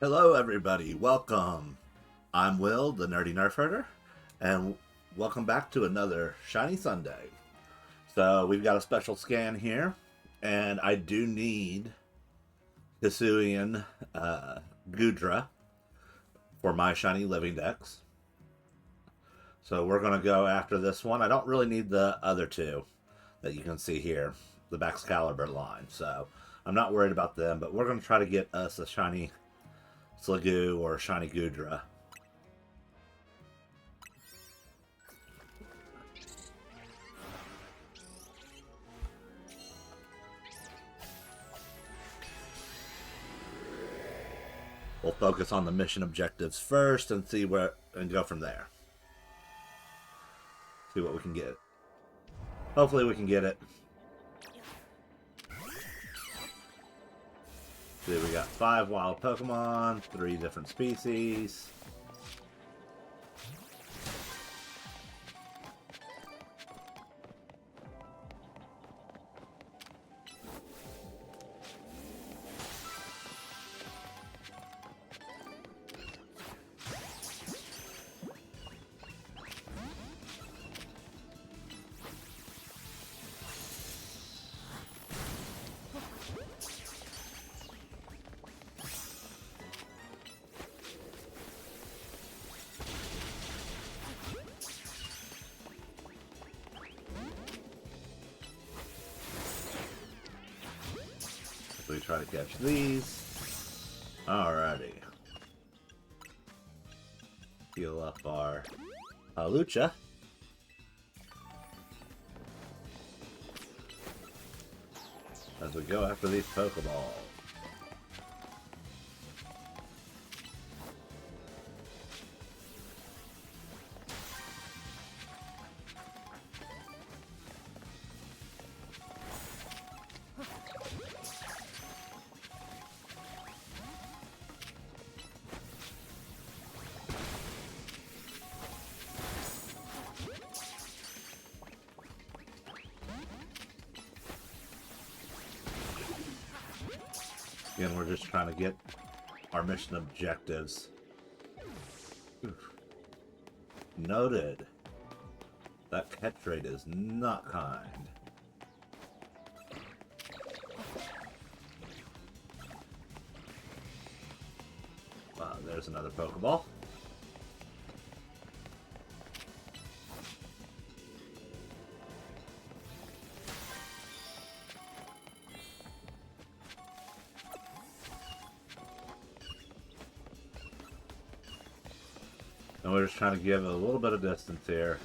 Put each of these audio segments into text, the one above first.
Hello, everybody. Welcome. I'm Will, the Nerdy Nerf Herder, and welcome back to another Shiny Sunday. So, we've got a special scan here, and I do need Hisuian Gudra for my Shiny Living Dex. So, we're going to go after this one. I don't really need the other two that you can see here, the Baxcalibur line. So, I'm not worried about them, but we're going to try to get us a Shiny Sliggoo or Shiny Gudra. We'll focus on the mission objectives first and see where and go from there. See what we can get. Hopefully we can get it. See, we got 5 wild Pokemon, 3 different species. We try to catch these. Alrighty. Heal up our Halucha. As we go after these Pokeballs. Again, we're just trying to get our mission objectives. Oof. Noted. That catch rate is not kind. Wow, there's another Pokeball. And we're just trying to give it a little bit of distance here.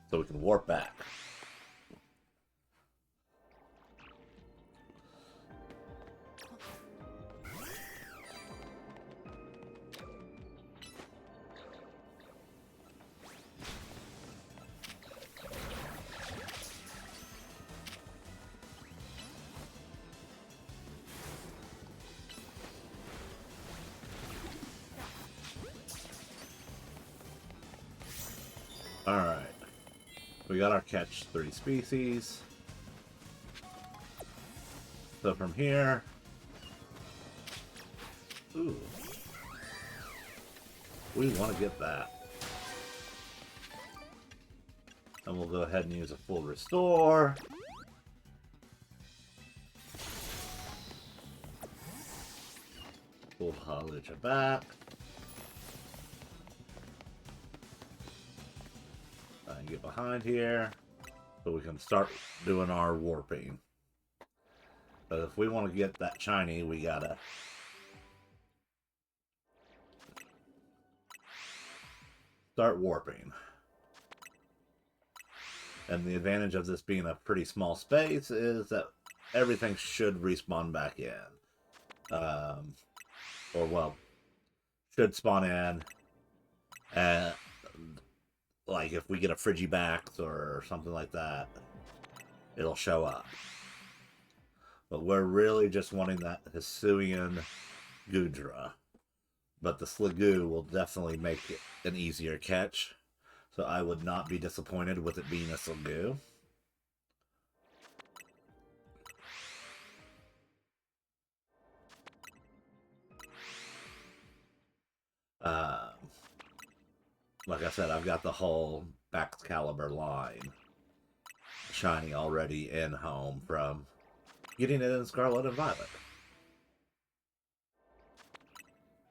So we can warp back. Alright. We got our catch 3 species. So from here... Ooh. We want to get that. And we'll go ahead and use a full restore. Pull Halucha back. And get behind here so we can start doing our warping. But if we want to get that shiny, we gotta start warping. And the advantage of this being a pretty small space is that everything should respawn back in. Or, well, should spawn in. And, like, if we get a Frigibax or something like that, it'll show up. But we're really just wanting that Hisuian Gudra. But the Sliggoo will definitely make it an easier catch So I would not be disappointed with it being a Silgu. Uh, like I said, I've got the whole Excalibur line shiny already in home from getting it in Scarlet and Violet.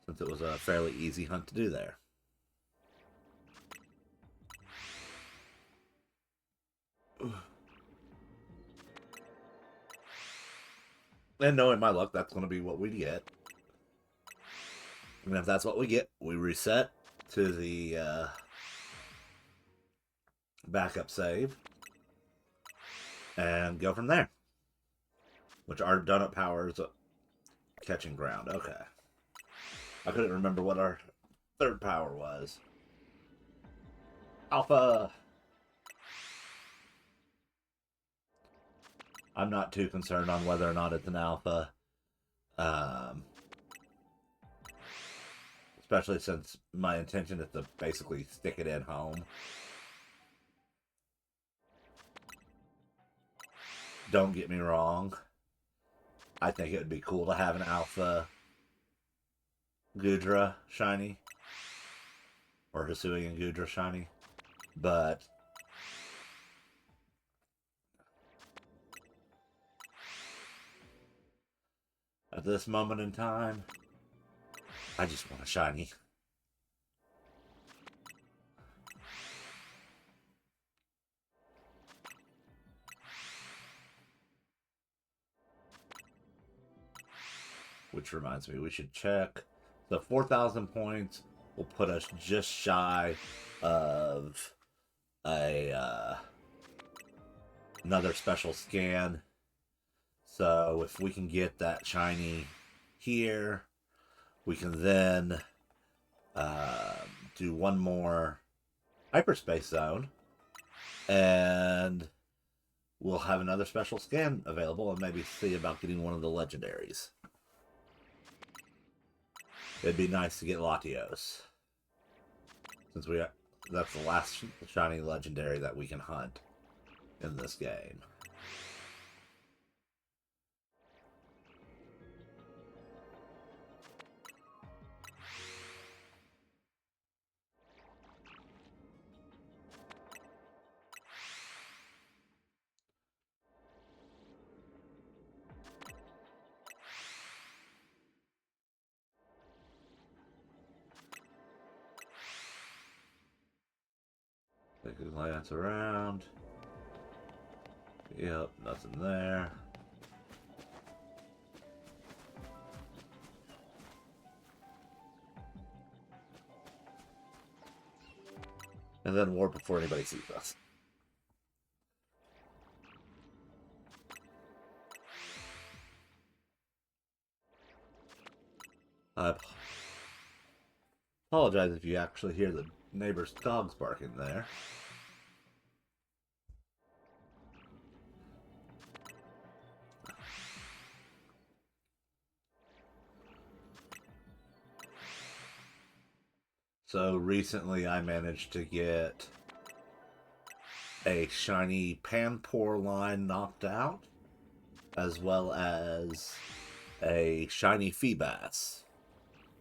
Since it was a fairly easy hunt to do there. And knowing my luck, that's going to be what we get. And if that's what we get, we reset to the backup save and go from there. Which our donut power is catching ground. Okay. I couldn't remember what our third power was. Alpha. I'm not too concerned on whether or not it's an alpha. Especially since my intention is to basically stick it in home. Don't get me wrong. I think it would be cool to have an alpha Goodra shiny. Or Hisuian Goodra shiny. But at this moment in time, I just want a shiny. Which reminds me, we should check. The 4,000 points will put us just shy of a another special scan. So if we can get that shiny here, we can then do one more hyperspace zone, and we'll have another special scan available, and maybe see about getting one of the legendaries. It'd be nice to get Latios, since that's the last shiny legendary that we can hunt in this game. Take a glance around. Yep, nothing there. And then warp before anybody sees us. I apologize if you actually hear the neighbor's dogs barking there. So recently I managed to get a shiny Panpour line knocked out, as well as a shiny Feebas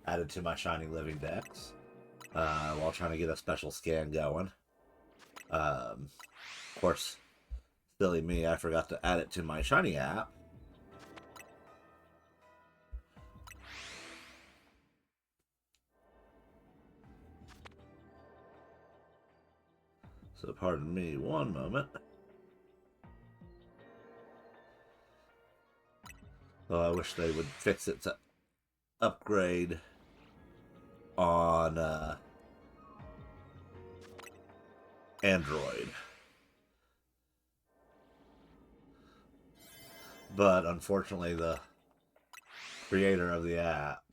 added to my shiny living decks, while trying to get a special scan going. Of course, silly me, I forgot to add it to my shiny app. So pardon me one moment. Oh, I wish they would fix it to upgrade on Android. But unfortunately, the creator of the app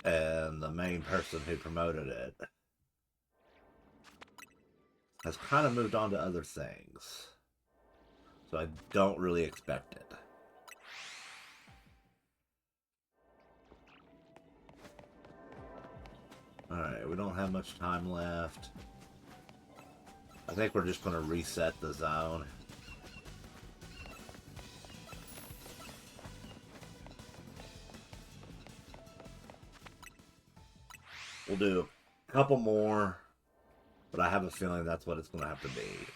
and the main person who promoted it has kind of moved on to other things. So I don't really expect it. Alright, we don't have much time left. I think we're just going to reset the zone. We'll do a couple more, but I have a feeling that's what it's going to have to be,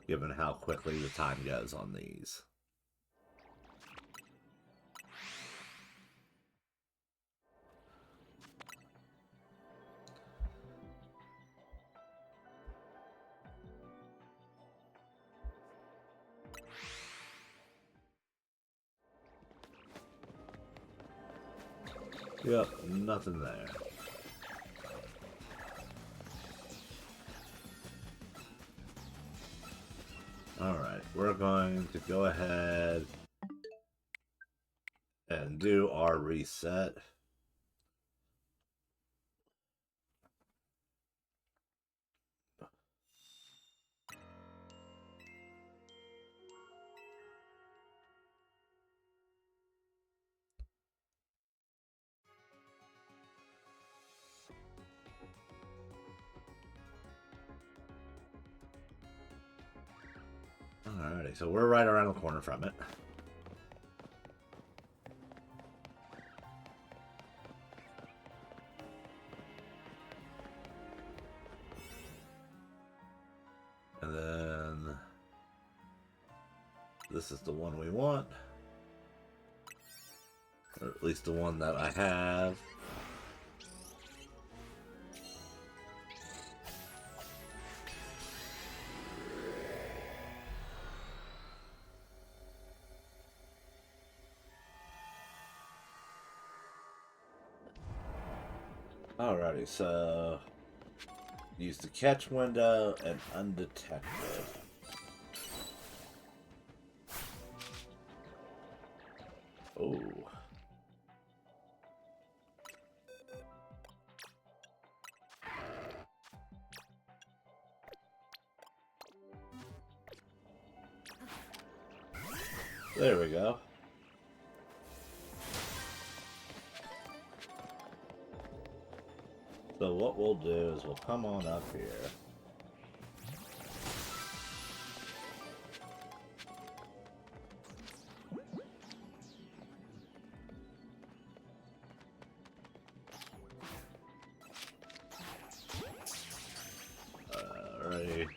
given how quickly the time goes on these. Yep, nothing there. Alright, we're going to go ahead and do our reset. Alrighty, so we're right around the corner from it. And then this is the one we want. Or at least the one that I have. Alrighty, so use the catch window and undetected. Oh. There we go. So what we'll do is we'll come on up here. Alrighty.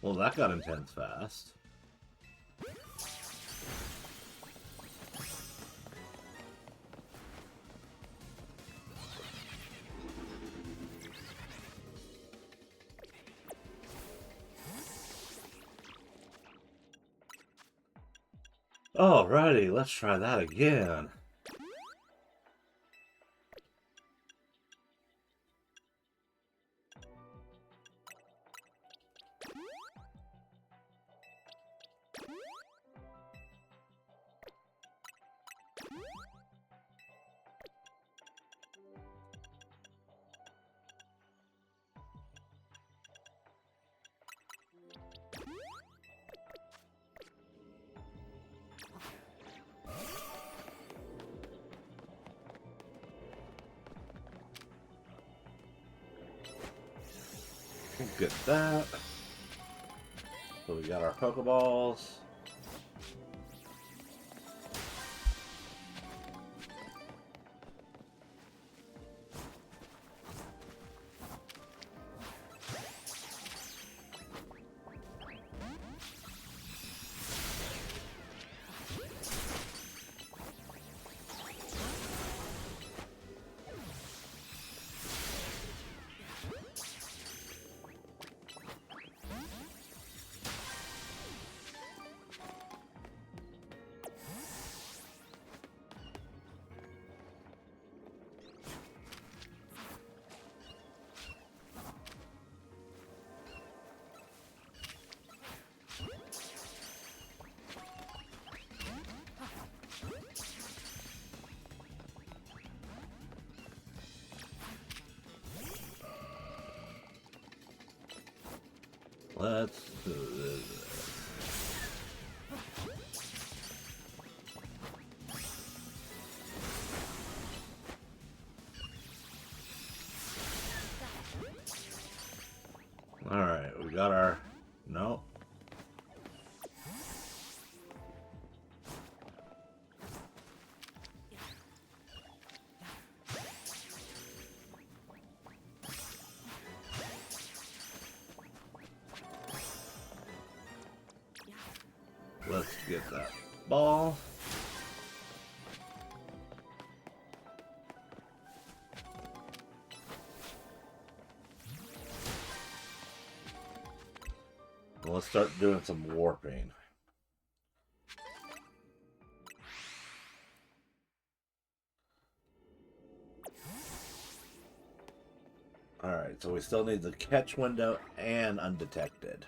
Well, that got intense fast. Alrighty, let's try that again. We'll get that. So we got our Pokeballs. Let's do this. Alright, we got our... No. Let's get that ball. Let's start doing some warping. Alright, so we still need the catch window and undetected.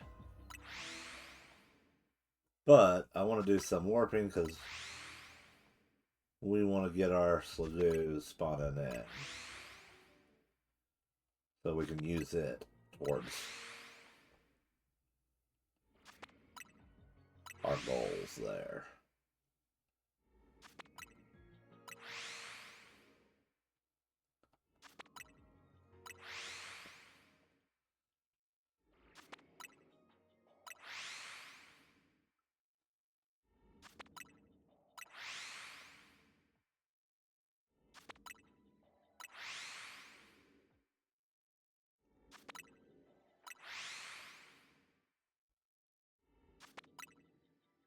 But I want to do some warping because we want to get our Slagoo spawning in. So we can use it towards our goals there.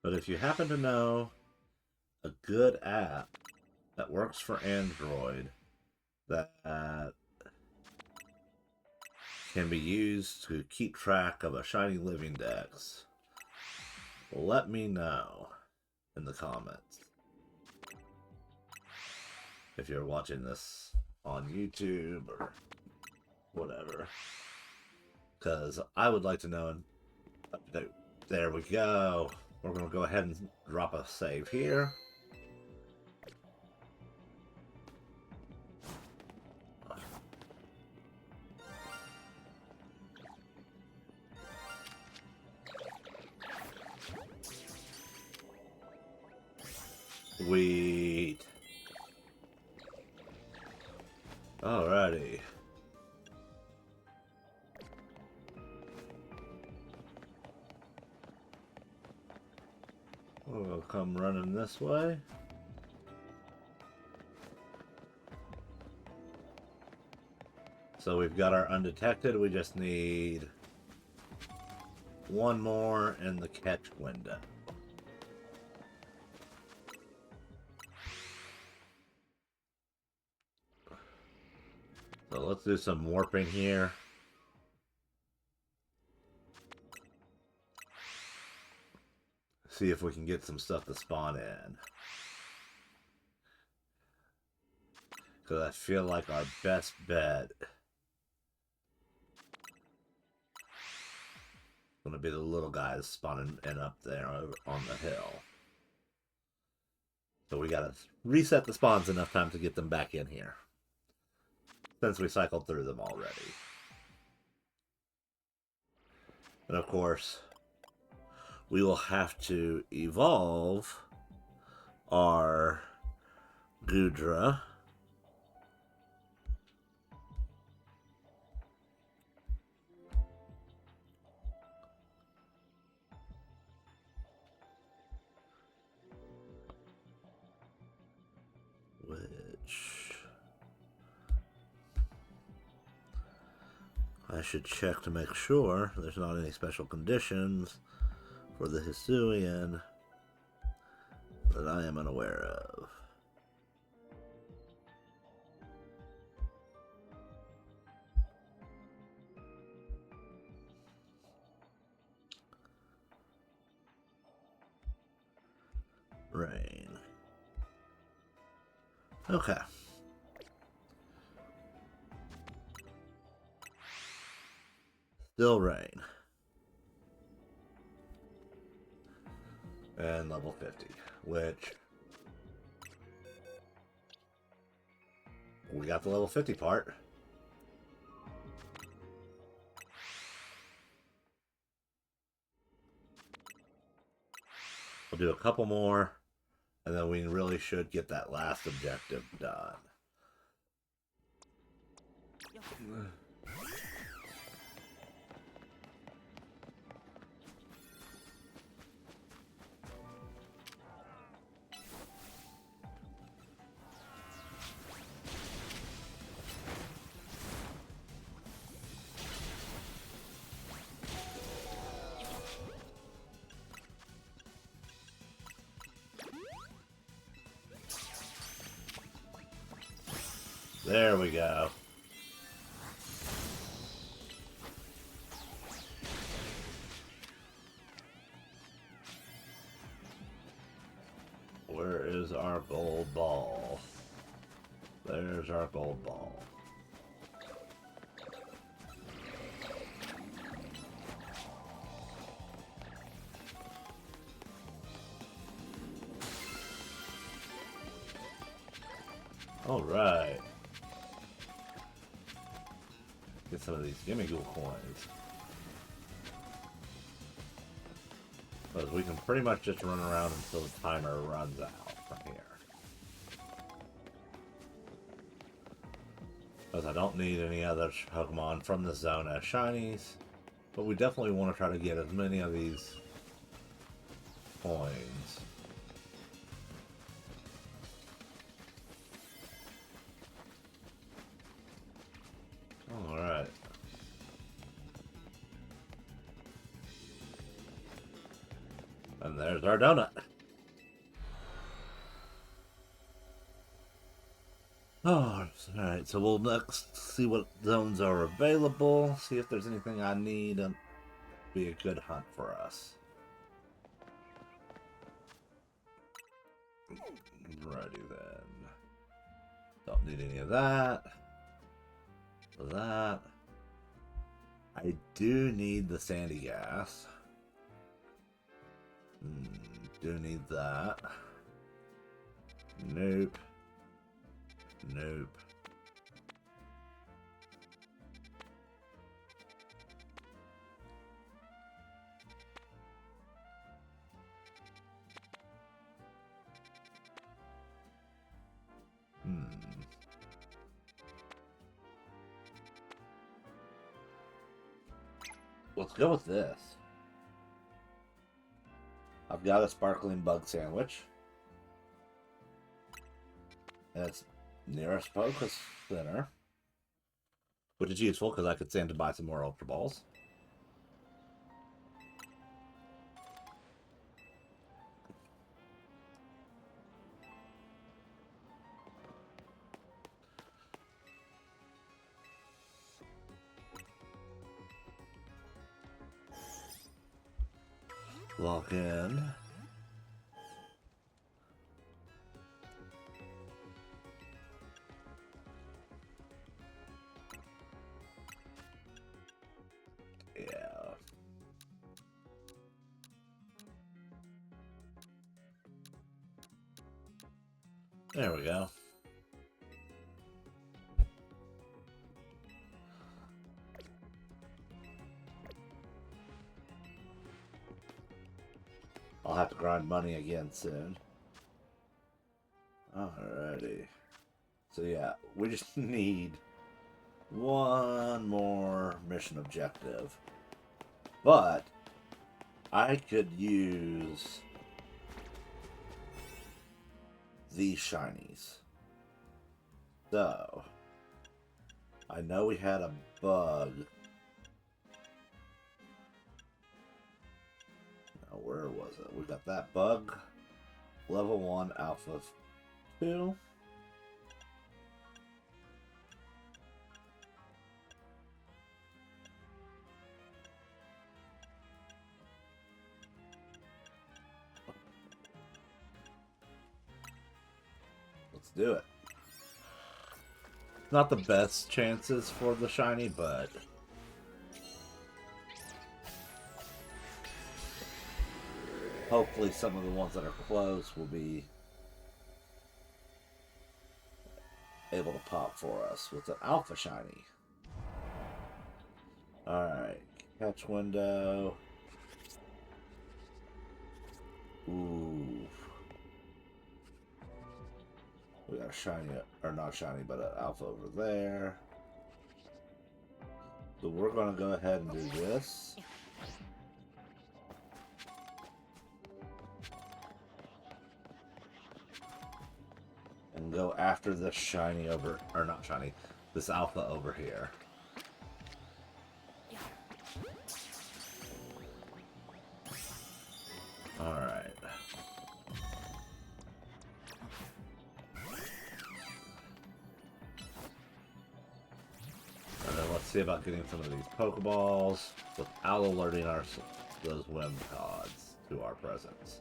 But if you happen to know a good app that works for Android that can be used to keep track of a shiny living dex, let me know in the comments. If you're watching this on YouTube or whatever, because I would like to know. There we go. We're going to go ahead and drop a save here. Sweet. Alrighty. We'll come running this way. So we've got our undetected. We just need one more in the catch window. So let's do some warping here. See if we can get some stuff to spawn in. Because I feel like our best bet is going to be the little guys spawning in up there on the hill. So we got to reset the spawns enough time to get them back in here, since we cycled through them already. And of course, we will have to evolve our Gudra. Which I should check to make sure there's not any special conditions for the Hisuian that I am unaware of. Rain. Okay. Still rain. And level 50, which we got the level 50 part. We'll do a couple more, and then we really should get that last objective done. There we go. Where is our gold ball? There's our gold ball. All right. Get some of these gimme ghoul coins. Because we can pretty much just run around until the timer runs out from here. Because I don't need any other Pokemon from the zone as shinies. But we definitely want to try to get as many of these coins. Alright. And there's our donut. Oh, alright, so we'll next see what zones are available, see if there's anything I need, and be a good hunt for us. Righty then. Don't need any of that. That. I do need the sandy gas. Do need that. Nope. Nope. Let's go with this. I've got a sparkling bug sandwich. And it's nearest focus center. Which is useful because I could stand to buy some more Ultra Balls. Log in. Yeah. There we go. I'll have to grind money again soon. Alrighty. So yeah, we just need one more mission objective. But I could use these shinies. So I know we had a bug. Now where was it? We got that bug. Level 1 Alpha 2. Let's do it. Not the best chances for the shiny, but hopefully some of the ones that are close will be able to pop for us with an Alpha shiny. Alright, catch window. Ooh. We got a shiny, or not shiny, but an alpha over there. So we're going to go ahead and do this. And go after this shiny over, or not shiny, this alpha over here. Alright. And then let's see about getting some of these Pokeballs without alerting those Whim Pods to our presence.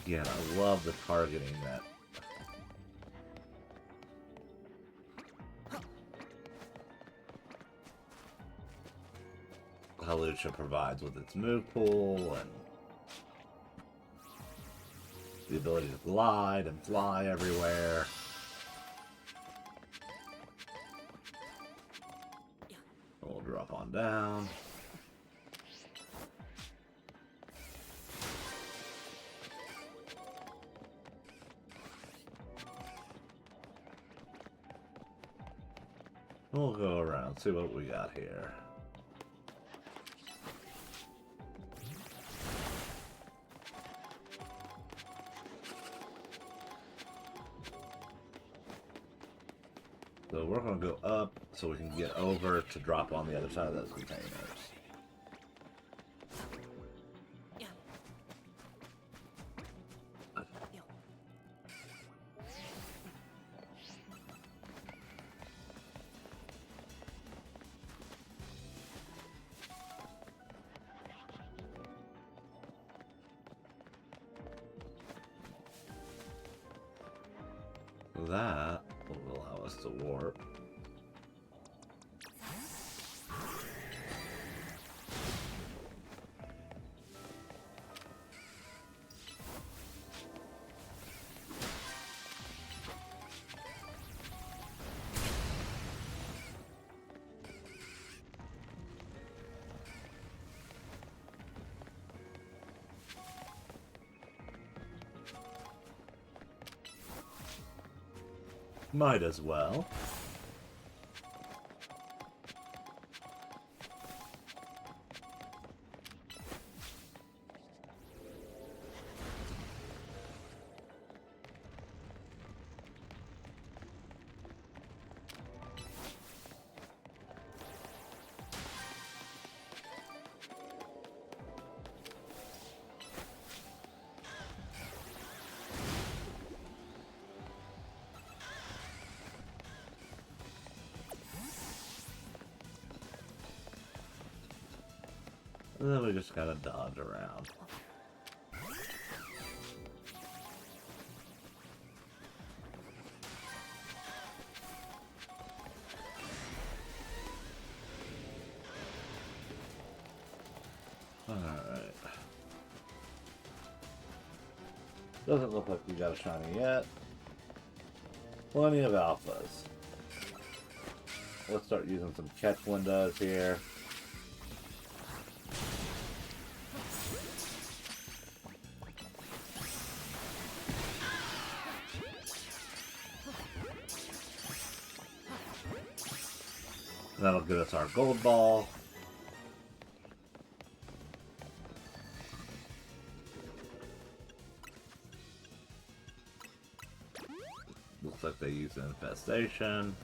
Again, I love the targeting that Hawlucha provides with its move pool and the ability to glide and fly everywhere. We'll drop on down. We'll go around, see what we got here. So we're going to go up so we can get over to drop on the other side of those containers. That will allow us to warp. Might as well. And then we just gotta dodge around. Alright. Doesn't look like we got a shiny yet. Plenty of alphas. Let's start using some catch windows here. That'll give us our gold ball. Looks like they use an infestation.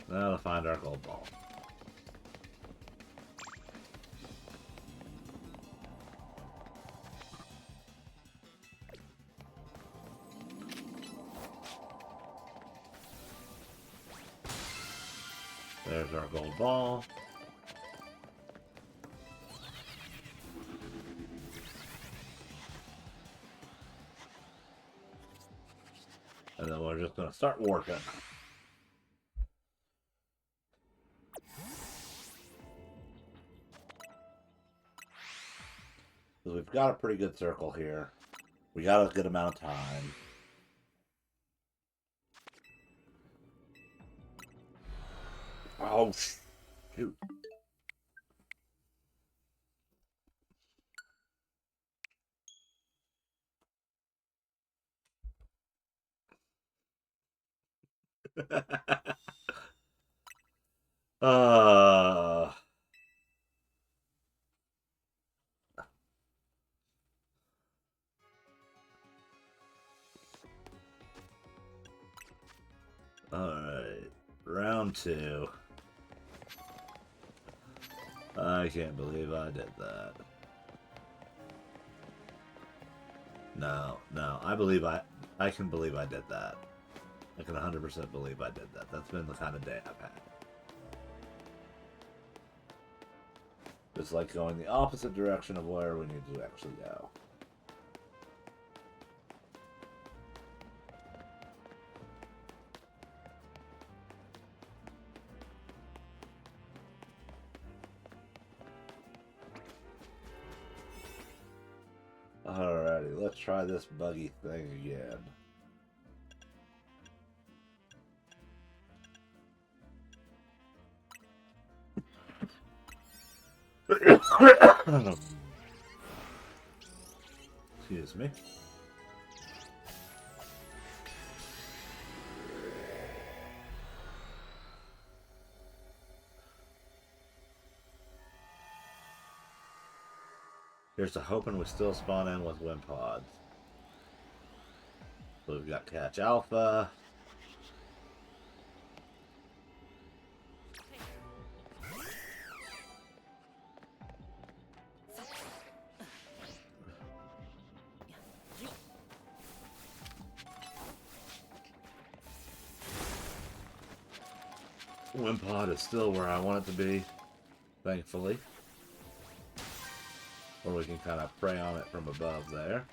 Now to find our gold ball. There's our gold ball. And then we're just going to start working. we've got a pretty good circle here. We got a good amount of time. Oh, shoot. uh... Alright, round 2. I can't believe I did that. No, I can believe I did that. I can 100% believe I did that. That's been the kind of day I've had. It's like going the opposite direction of where we need to actually go. Alrighty, let's try this buggy thing again. Excuse me. Here's to hoping we still spawn in with wind pods. So we've got Catch Alpha. Wind pod is still where I want it to be, thankfully. Or we can kind of prey on it from above there.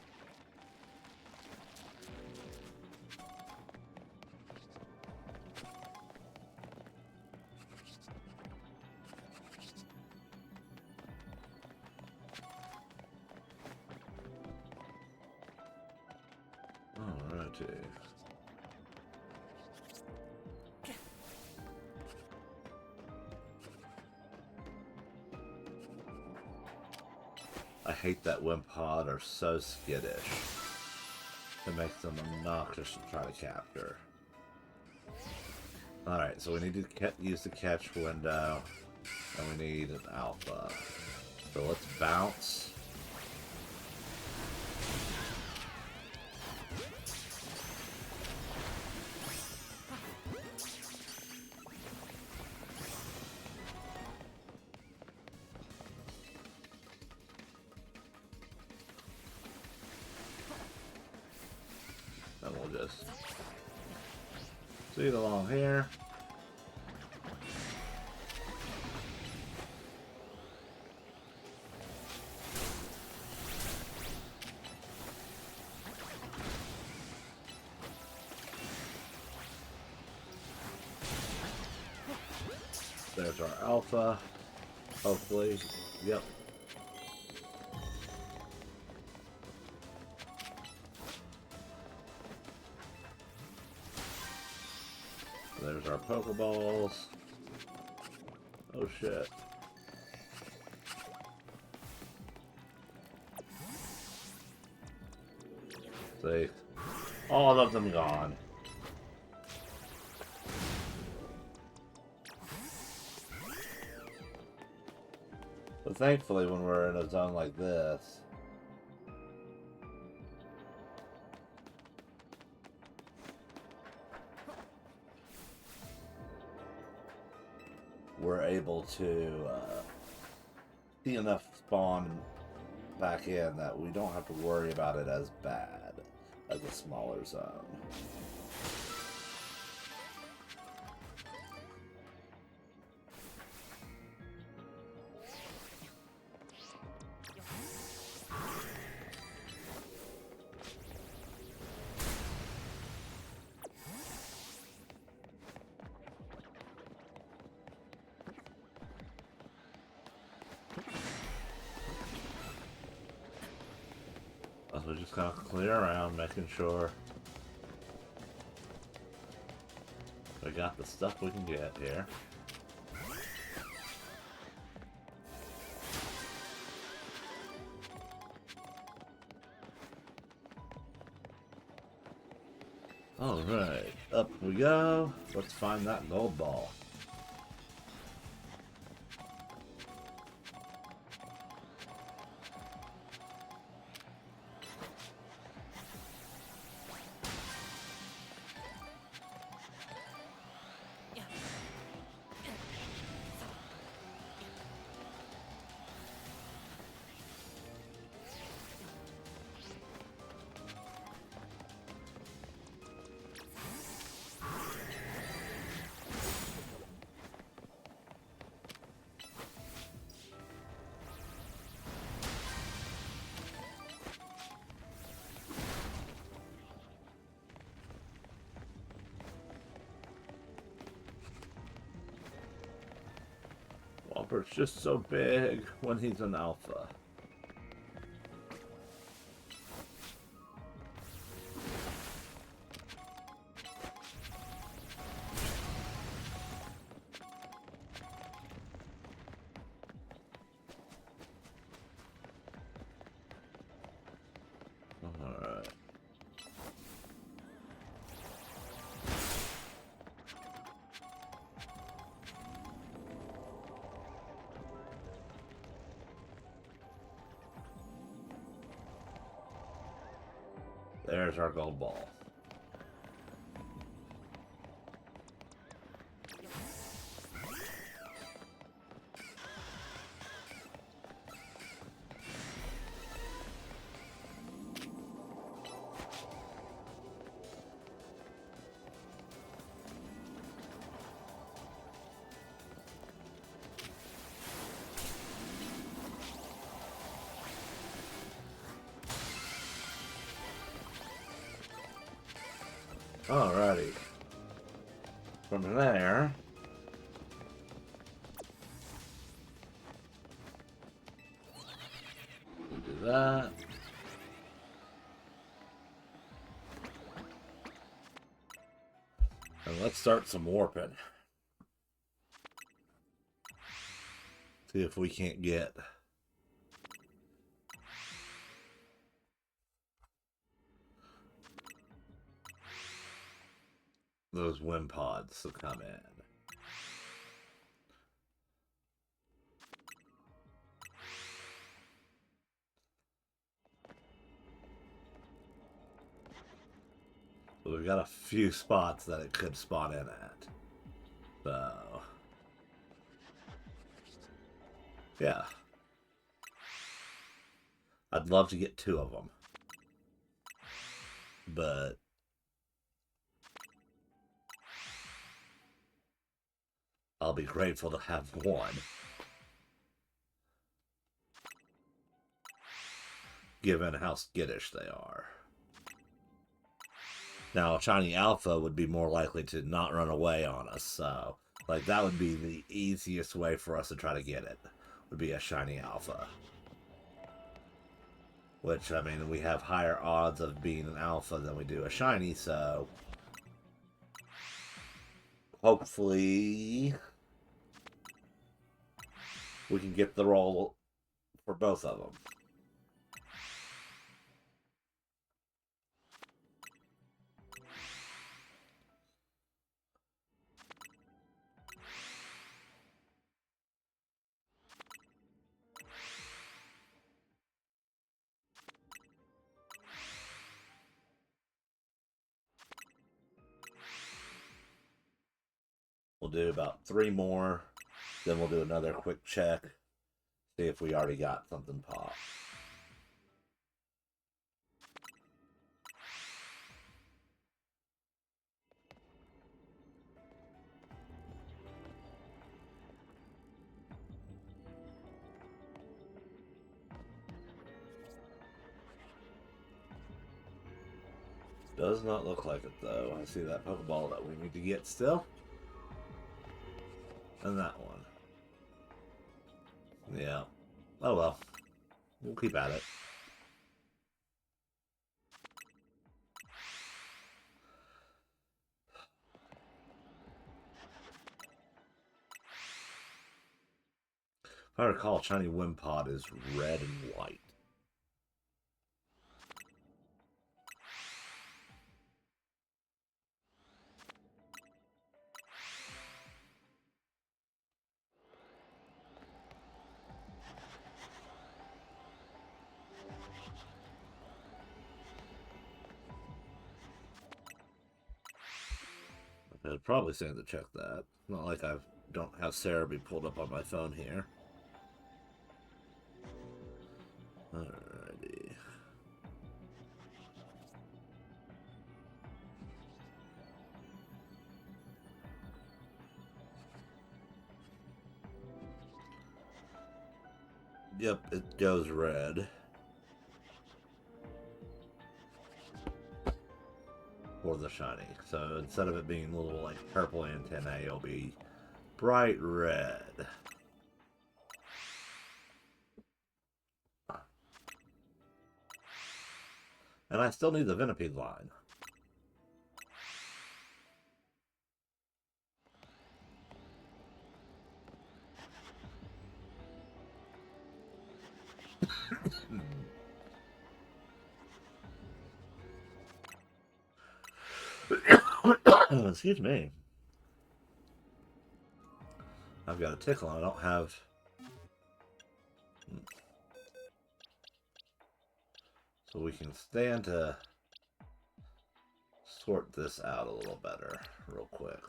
Alrighty. I hate that wind pod are so skittish. It makes them obnoxious to try to capture. Alright, so we need to use the catch window, and we need an alpha. So let's bounce. And we'll just speed along here. There's our alpha. Hopefully. Yep. There's our Pokeballs. Oh shit. See? All of them gone. But thankfully when we're in a zone like this, we're able to see enough spawn back in that we don't have to worry about it as bad as a smaller zone. So just kind of clear around, making sure we got the stuff we can get here. Alright, up we go. Let's find that gold ball. Whopper's just so big when he's an alpha. Alright. There's our gold ball. Alrighty. From there, we do that. And let's start some warping. See if we can't get those wind pods to come in. So we've got a few spots that it could spawn in at. So, yeah. I'd love to get 2 of them. But I'll be grateful to have 1. Given how skittish they are. Now, a shiny alpha would be more likely to not run away on us, so like that would be the easiest way for us to try to get it. Would be a shiny alpha. Which, I mean, we have higher odds of being an alpha than we do a shiny, so hopefully we can get the roll for both of them. We'll do about 3 more, then we'll do another quick check, see if we already got something pop. Does not look like it, though. I see that Pokeball that we need to get still. And that one. Yeah. Oh well. We'll keep at it. If I recall, shiny Wimpod is red and white. I'd probably say to check that. Not like I don't have Sarah be pulled up on my phone here. Alrighty. Yep, it goes red. For the shiny. So instead of it being little like purple antennae, it'll be bright red. And I still need the Venipede line. Excuse me. I've got a tickle and I don't have... So we can stand to sort this out a little better real quick.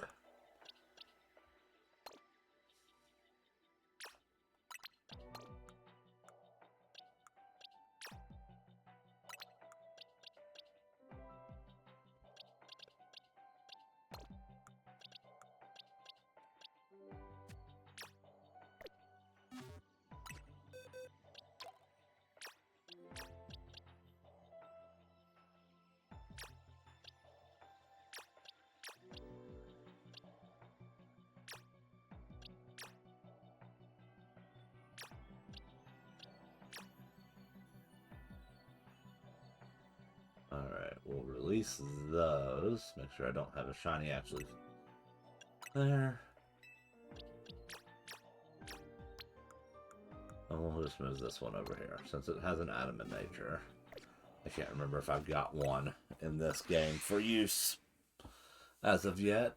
Alright, we'll release those. Make sure I don't have a shiny actually there. And we'll just move this one over here, since it has an adamant nature. I can't remember if I've got one in this game for use as of yet.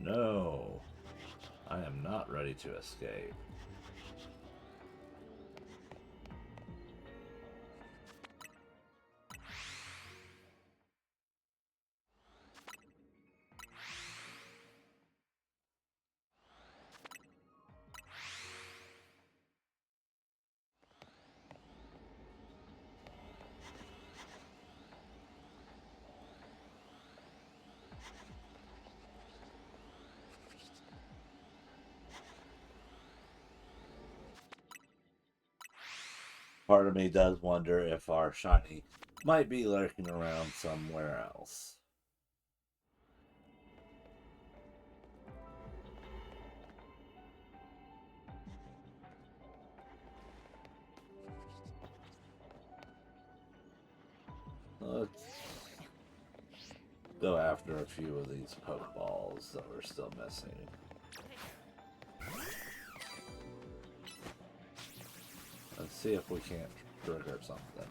No, I am not ready to escape. Part of me does wonder if our shiny might be lurking around somewhere else. Let's go after a few of these Pokeballs that we're still missing. Let's see if we can't trigger something.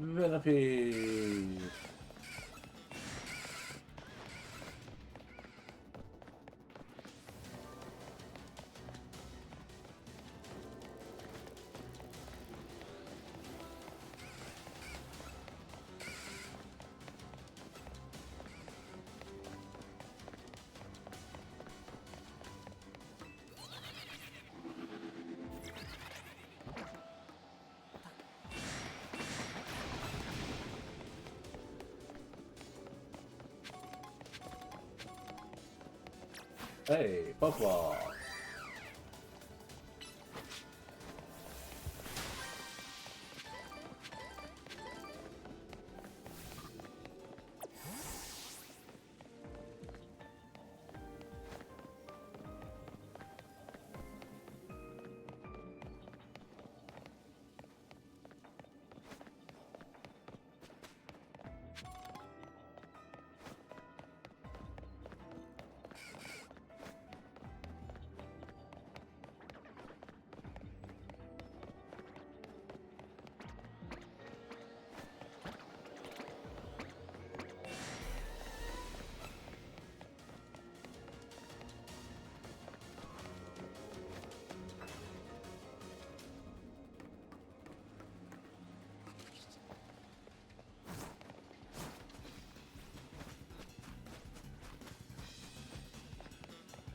Venipede! Hey, Pokeball!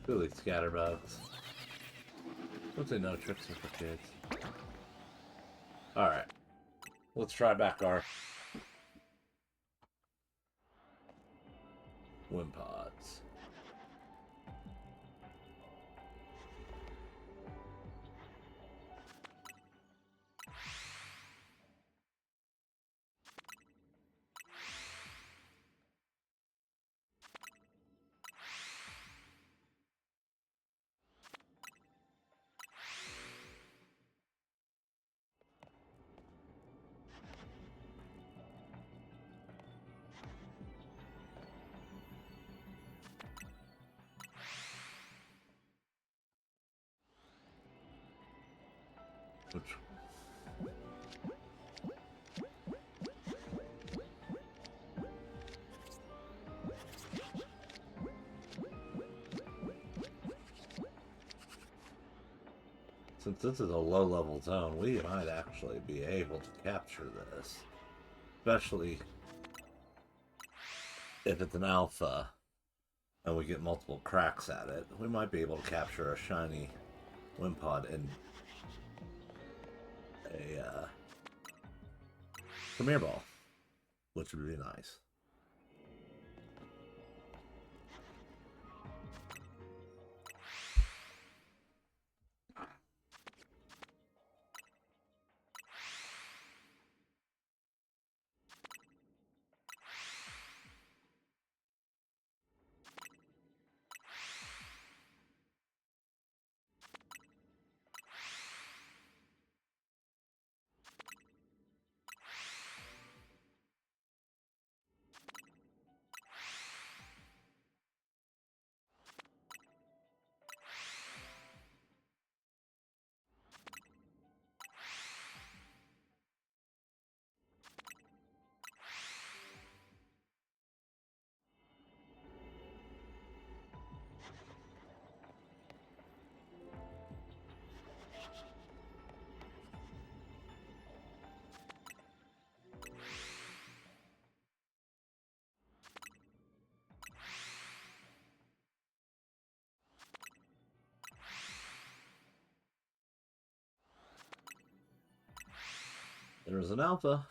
Really scatterbugs. Don't say no tricks are for kids. Alright. Let's try back our Wimpods. Which since this is a low-level zone, we might actually be able to capture this. Especially if it's an alpha and we get multiple cracks at it. We might be able to capture a shiny Wimpod in a Premier Ball, which would be nice. There's an alpha.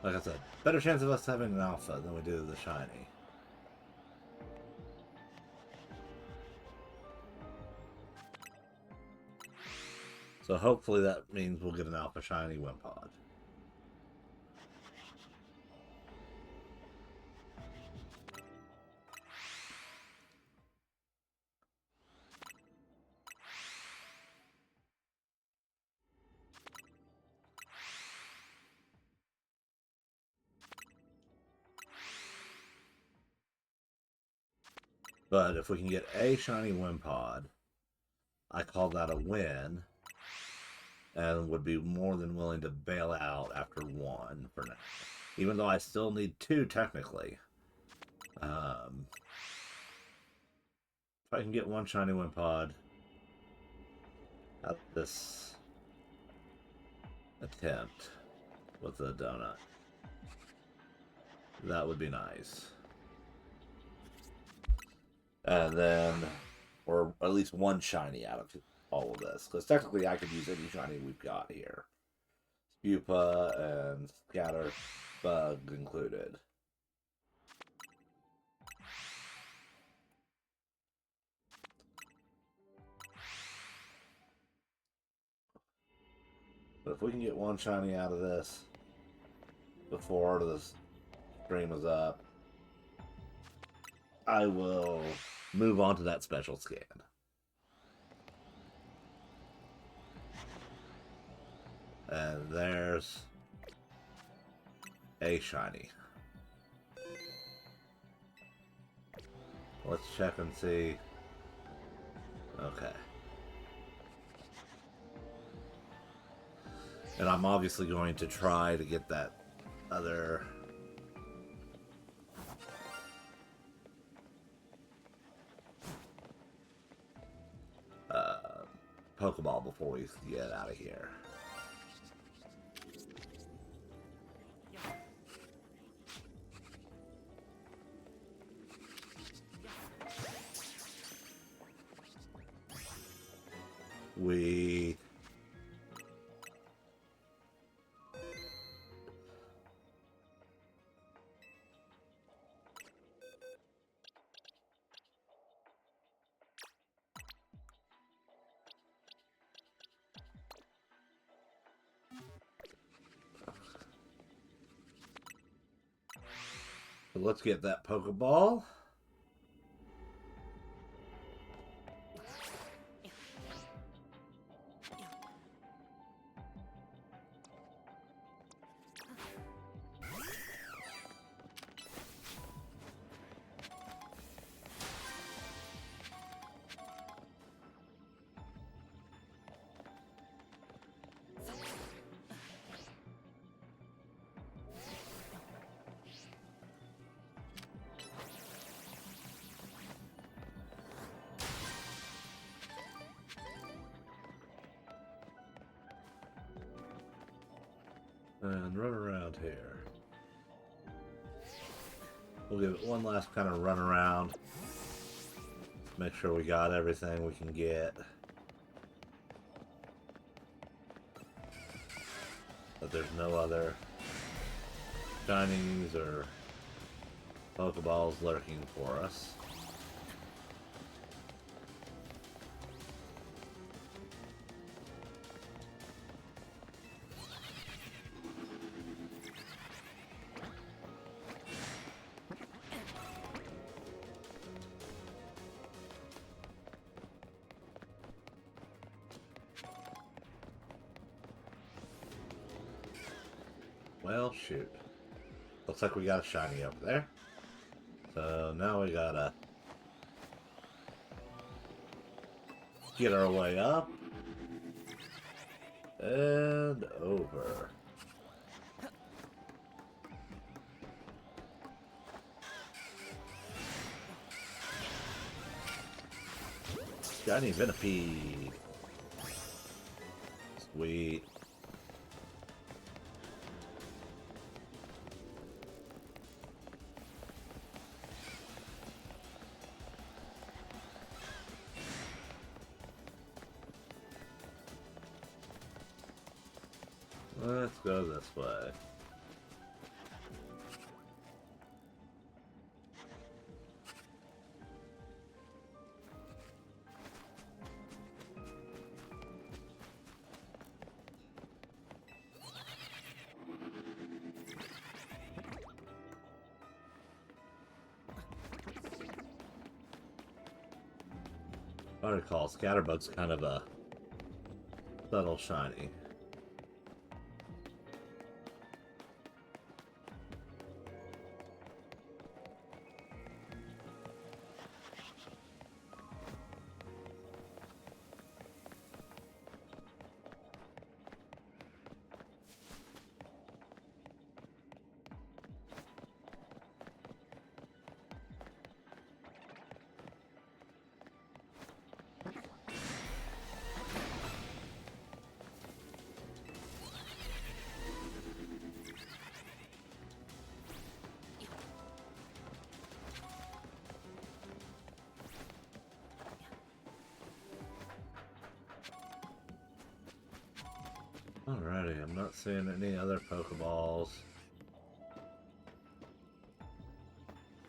Like I said, better chance of us having an alpha than we do the shiny. So hopefully that means we'll get an alpha shiny Wimpod. But if we can get a shiny Wimpod, I call that a win, and would be more than willing to bail out after one for now. Even though I still need two, technically. If I can get one shiny Wimpod at this attempt with the donut, that would be nice. And then, or at least one shiny out of all of this, because technically I could use any shiny we've got here. Spupa and Scatterbug included. But if we can get one shiny out of this before this stream is up, I will move on to that special scan. And there's a shiny. Let's check and see. Okay. And I'm obviously going to try to get that other Pokeball before we get out of here. We So let's get that Pokeball. And run around here. We'll give it one last kind of run around. Make sure we got everything we can get. That there's no other shinies or Pokeballs lurking for us. Well, shoot. Looks like we got a shiny up there. So now we gotta get our way up and over. Shiny Venipede. Sweet. Let's go this way. I recall Scatterbug's kind of a subtle shiny. Alrighty, I'm not seeing any other Pokeballs.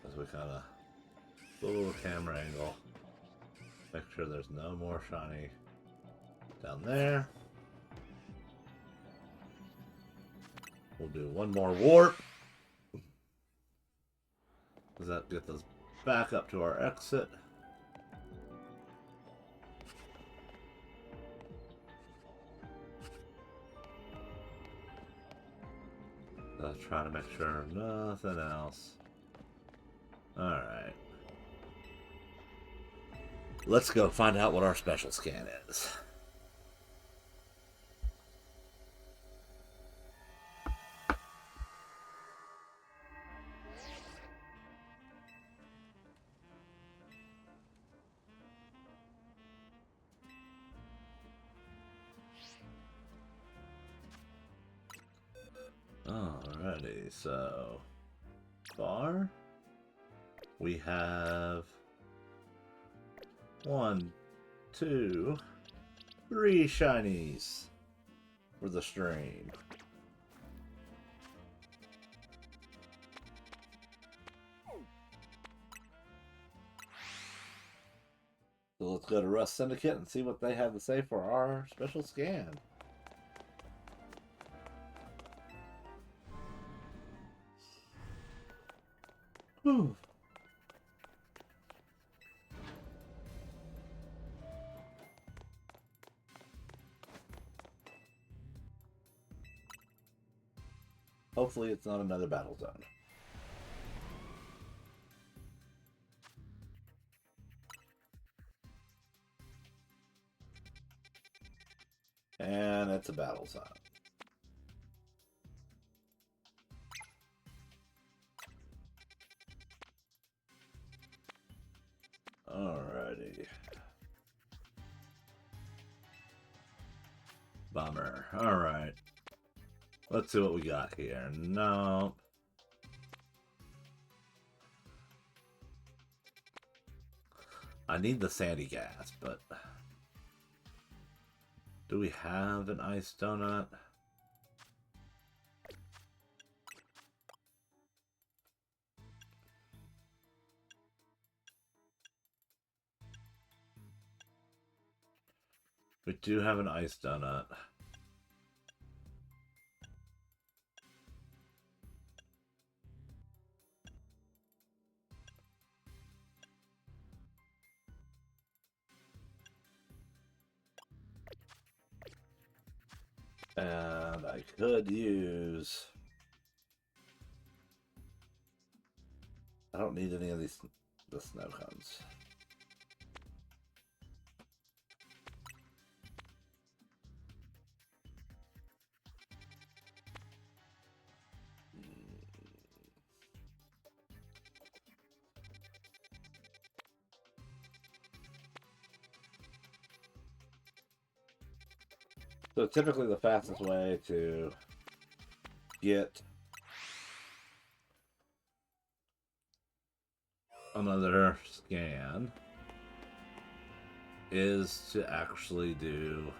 As we kind of do a little camera angle. Make sure there's no more shiny down there. We'll do one more warp. Does that get us back up to our exit? Let's try to make sure nothing else. Alright. Let's go find out what our special scan is. Alrighty, so far we have 1, 2, 3 shinies for the stream. So let's go to Rust Syndicate and see what they have to say for our special scan. Whew. Hopefully it's not another battle zone. And it's a battle zone. Alrighty. Bummer. Alright. Let's see what we got here. No. I need the sandy gas, but do we have an ice donut? We do have an ice donut. And I could use... I don't need any of the snow cones. So typically the fastest way to get another scan is to actually do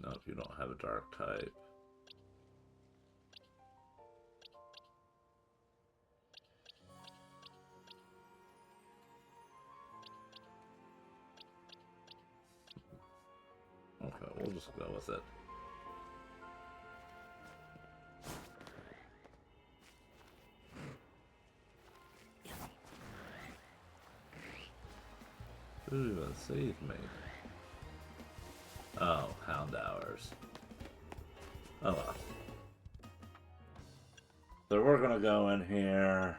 no, if you don't have a dark type. Okay, we'll just go with it. Who even saved me? Oh, Hound Hours. Oh well. So we're gonna go in here.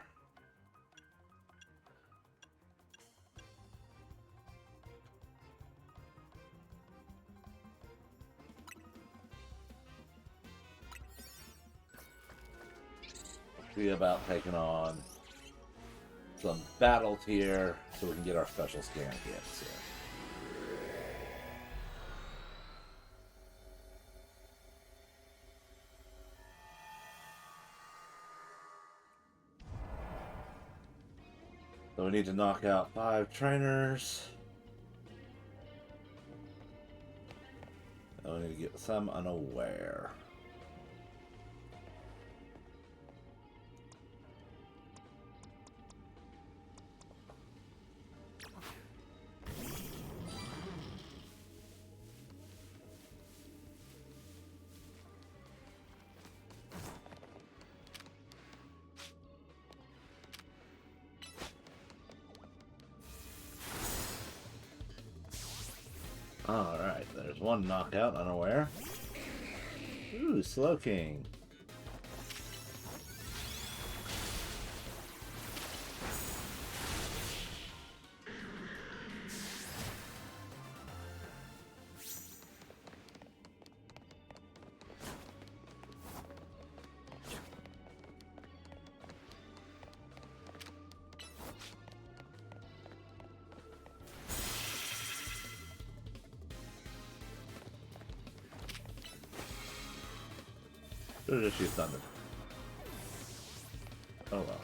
See about taking on some battles here so we can get our special scan gifts here. So we need to knock out 5 trainers. And we need to get some unaware. Alright, there's one knockout unaware. Ooh, Slow King. Should've just used Thunder. Oh well.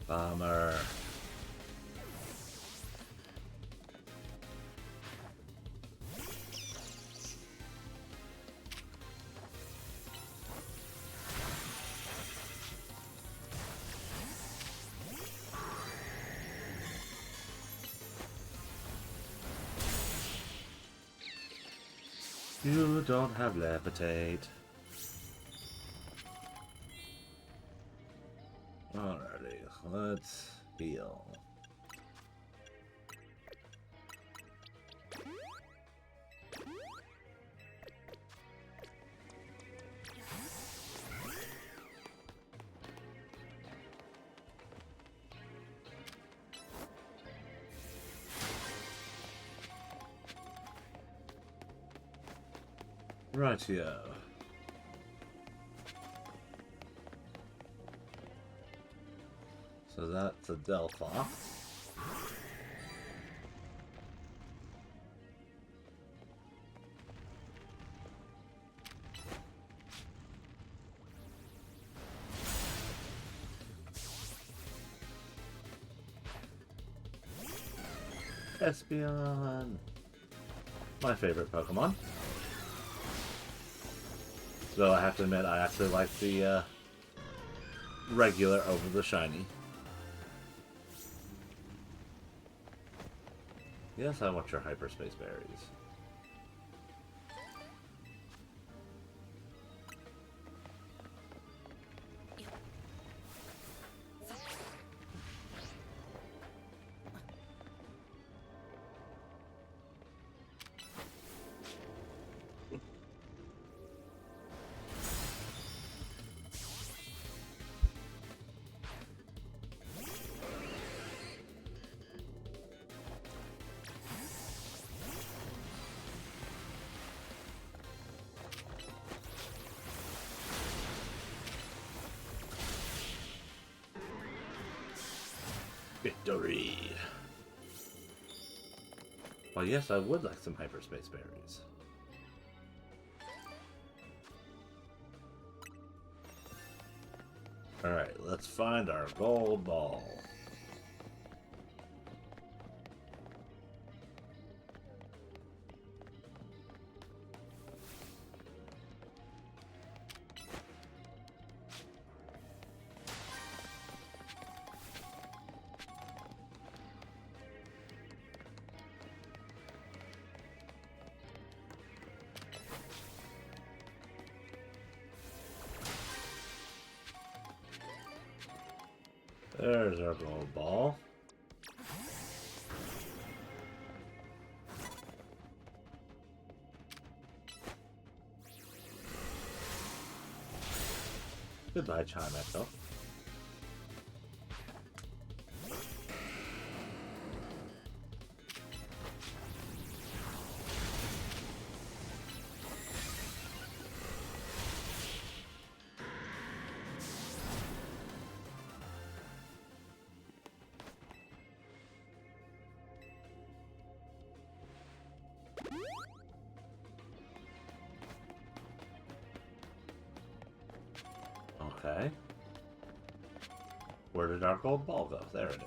Bummer. You don't have levitate. Alrighty, let's heal. Rightio. So that's a Delpha. Espeon. My favorite Pokemon. So I have to admit, I actually like the regular over the shiny. Yes, I want your hyperspace berries. Victory! Well, yes, I would like some hyperspace berries. Alright, let's find our gold ball. There's our gold ball. Goodbye, Chime Echo. Where did our gold ball go? There it is.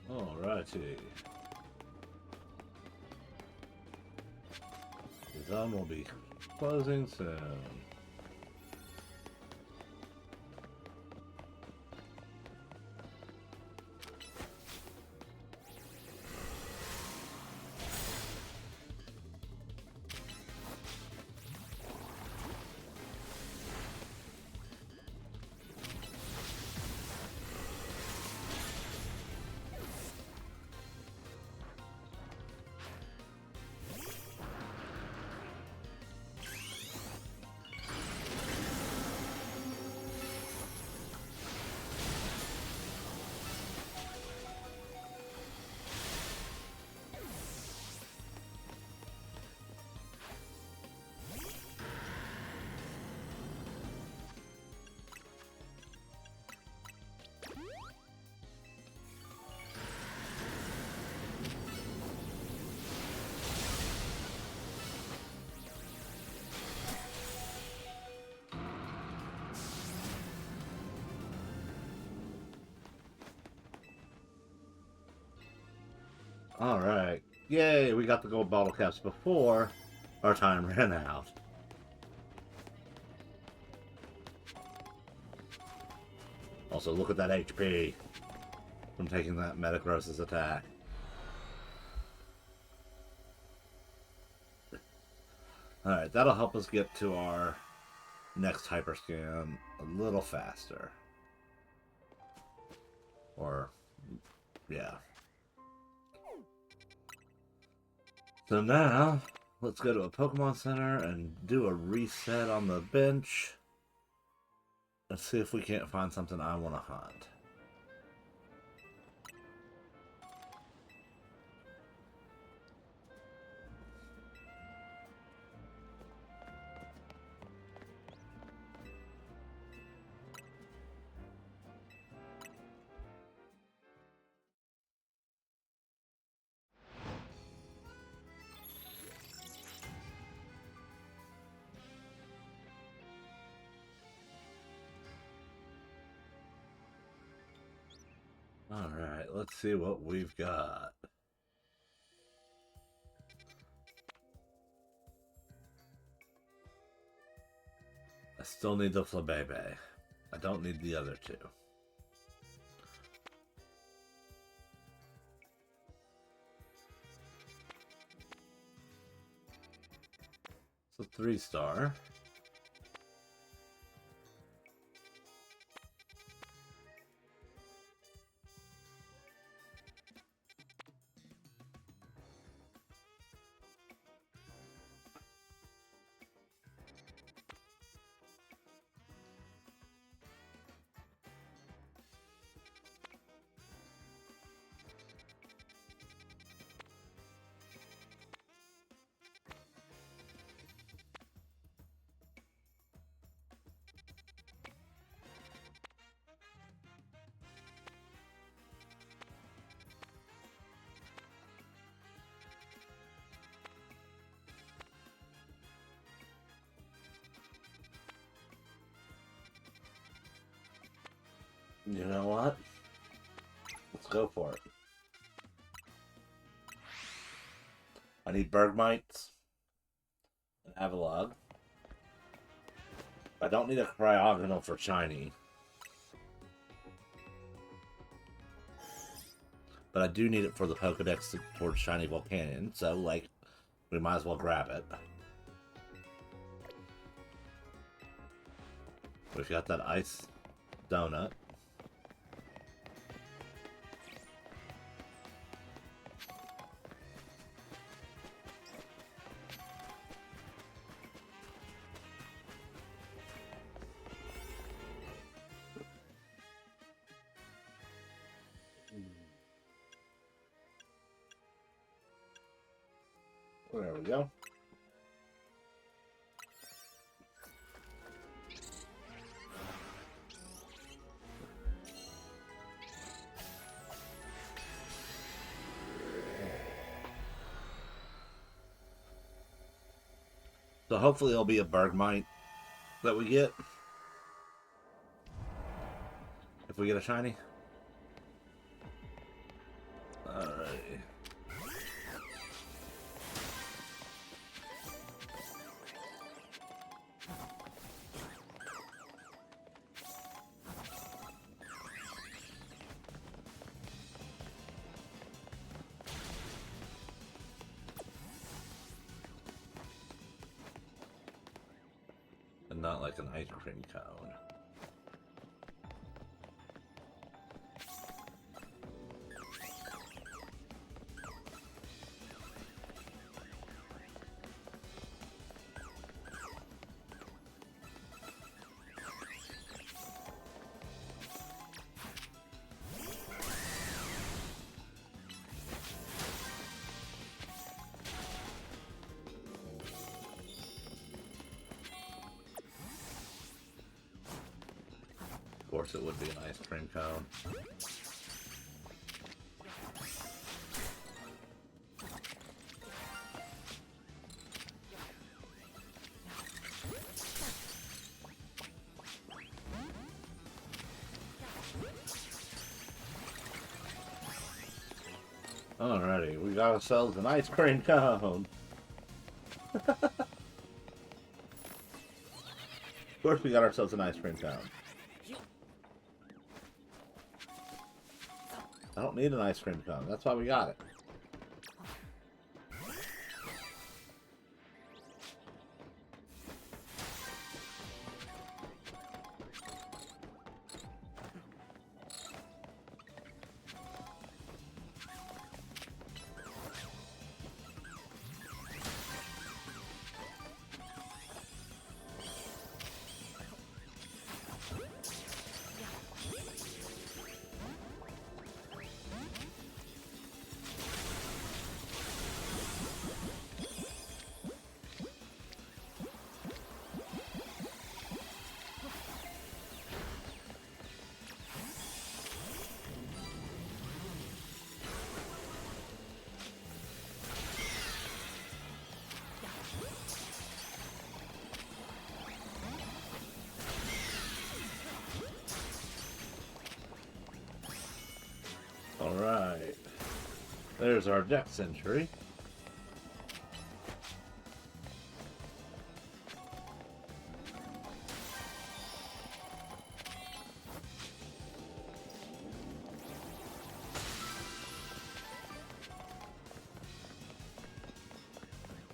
Alrighty. The zone will be closing soon. Alright. Yay, we got the gold bottle caps before our time ran out. Also, look at that HP from taking that Metagross's attack. Alright, that'll help us get to our next hyperscan a little faster. Or, yeah. So now, let's go to a Pokemon Center and do a reset on the bench. Let's see if we can't find something I want to hunt. Alright, let's see what we've got. I still need the Flabébé. I don't need the other two. It's a 3-star. You know what? Let's go for it. I need Bergmites, an Avalog. I don't need a Cryogonal for shiny. But I do need it for the Pokedex towards Shiny Volcanion, so, like, we might as well grab it. We've got that Ice Donut. There we go. So hopefully it'll be a Bergmite that we get. If we get a shiny. Alright. And not like an ice cream cone. Of course it would be an ice cream cone. Alrighty, we got ourselves an ice cream cone. Of course we got ourselves an ice cream cone. I don't need an ice cream cone. That's why we got it. Alright. There's our deck century.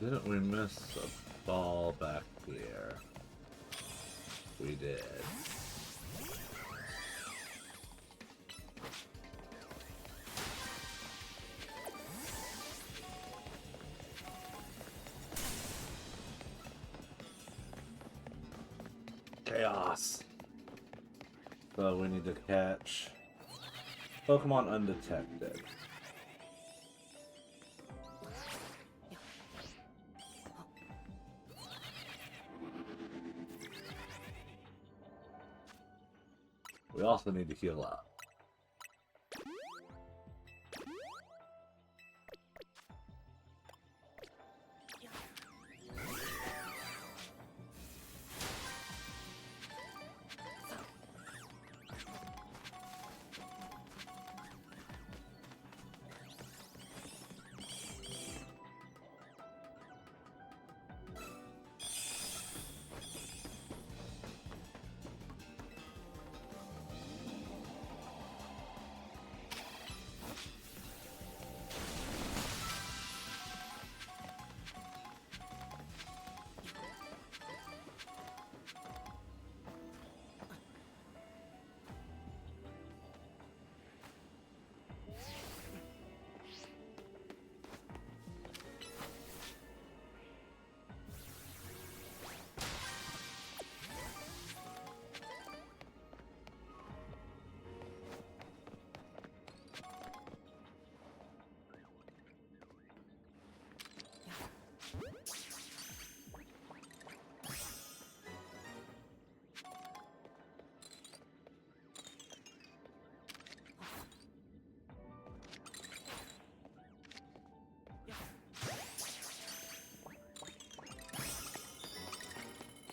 Didn't we miss a ball back here? We did. Chaos. So we need to catch Pokemon undetected. We also need to heal up.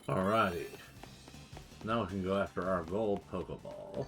Alrighty. Now we can go after our gold Pokeball.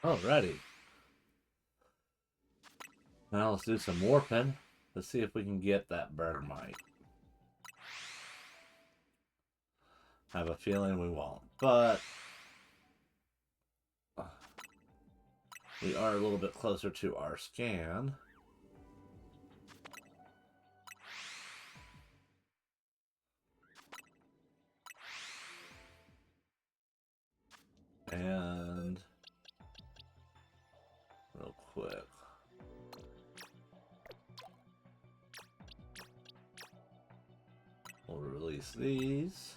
Alrighty. Now let's do some warping. Let's see if we can get that Bergmite. I have a feeling we won't, but we are a little bit closer to our scan. And real quick. We'll release these.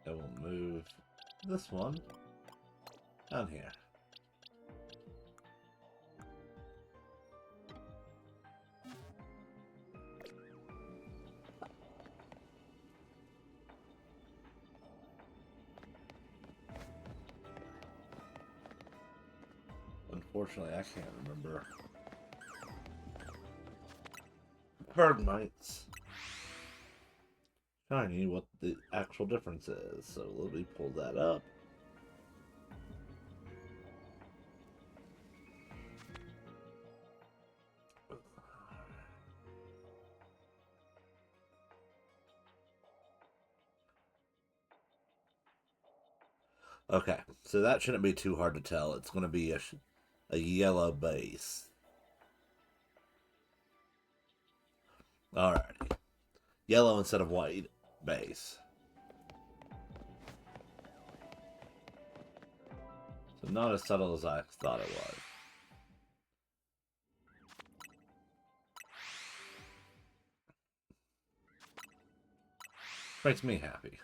And we'll move this one down here. Unfortunately, I can't remember Bergmites shiny what the actual difference is. So let me pull that up. Okay, so that shouldn't be too hard to tell. It's going to be a yellow base. Alrighty. Yellow instead of white base. So not as subtle as I thought it was. Makes me happy.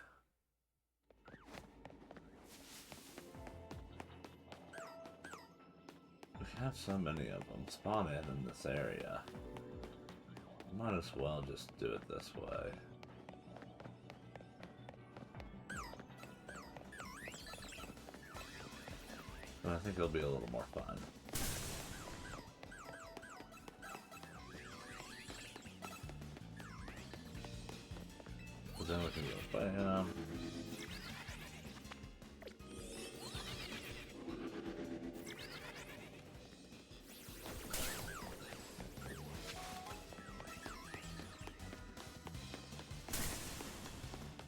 We have so many of them spawn in this area. Might as well just do it this way. And I think it'll be a little more fun. So then we can go bam.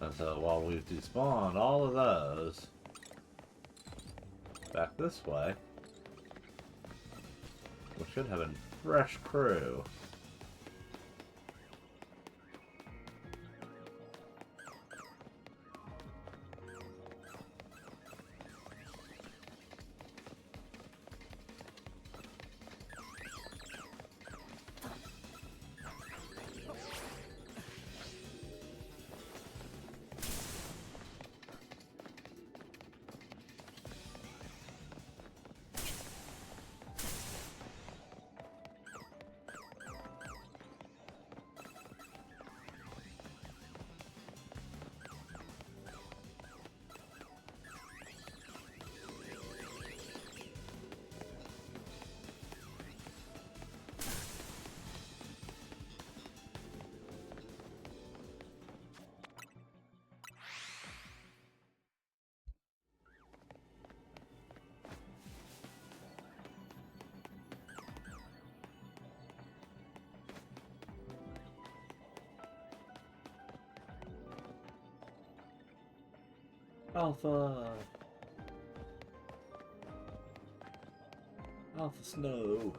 And so while we've despawned all of those, back this way, we should have a fresh crew. Alpha! Alpha Snow!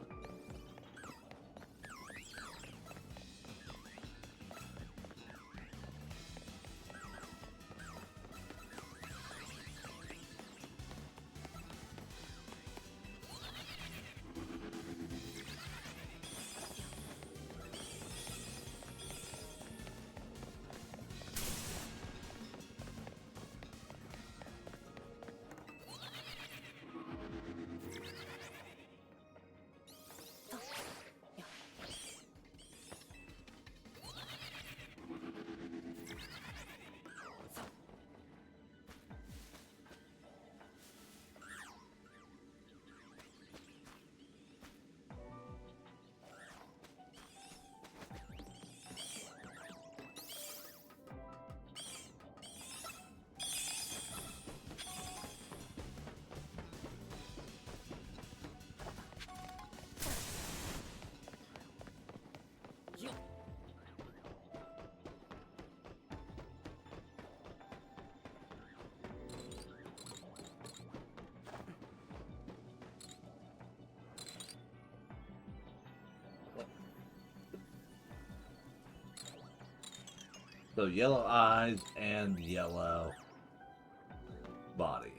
So yellow eyes and yellow body.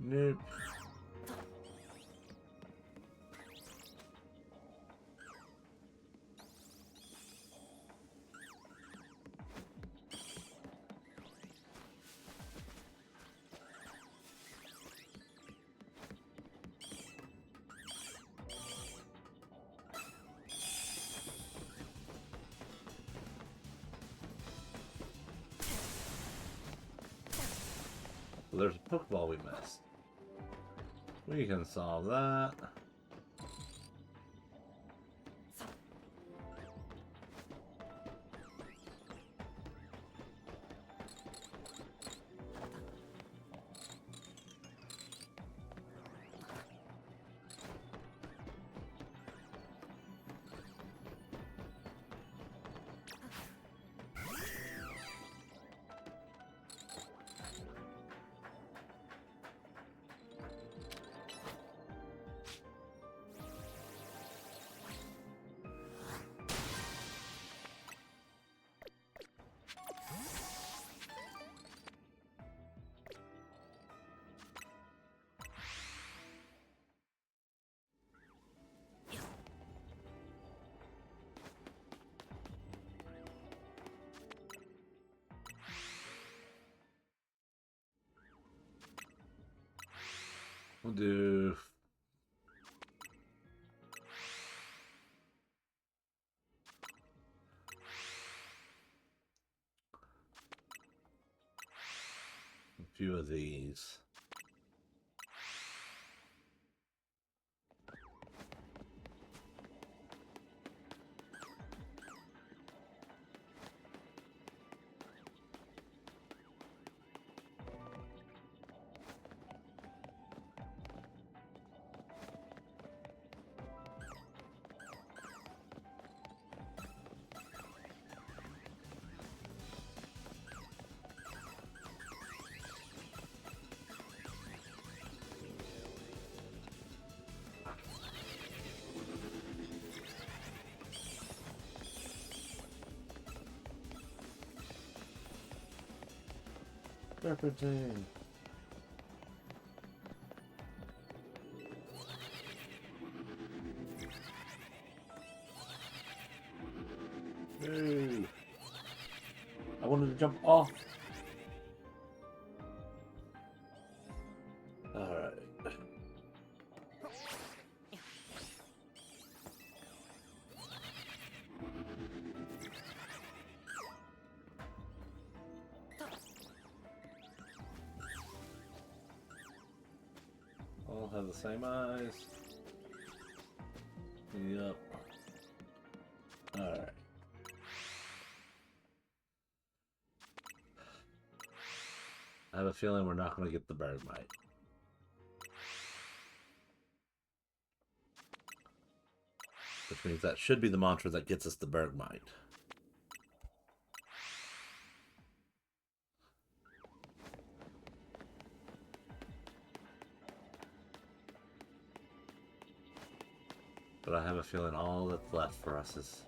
Nope. Well, there's a Pokeball we missed. We can solve that. We'll do a few of these. Serpentine. No. I wanted to jump off. Alright. All have the same eyes. Yep. Alright. I have a feeling we're not going to get the Bergmite. Which means that should be the mantra that gets us the Bergmite. But I have a feeling all that's left for us is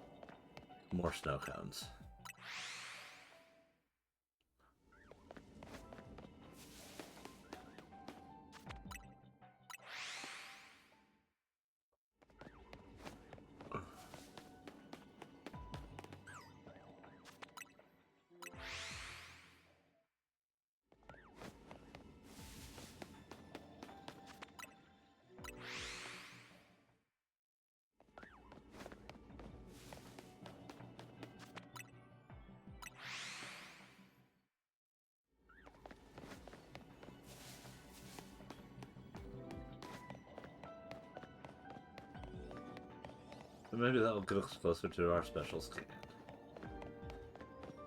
more snow cones. Maybe that will get us closer to our special scan.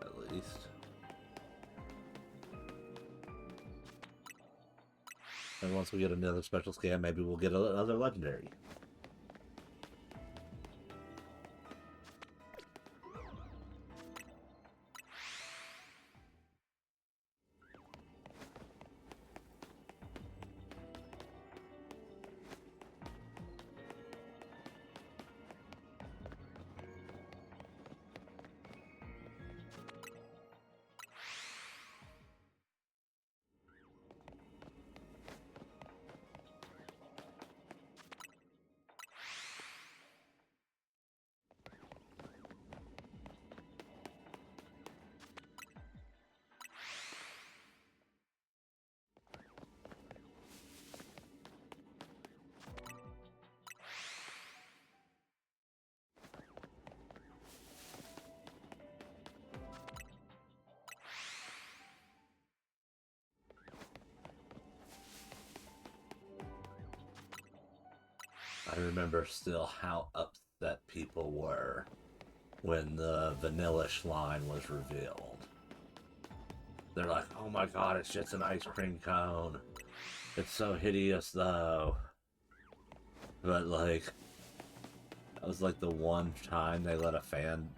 At least. And once we get another special scan, maybe we'll get another legendary. I remember still how upset people were when the Vanillish line was revealed. They're like, oh my god, it's just an ice cream cone. It's so hideous though. But like, that was like the one time they let a fan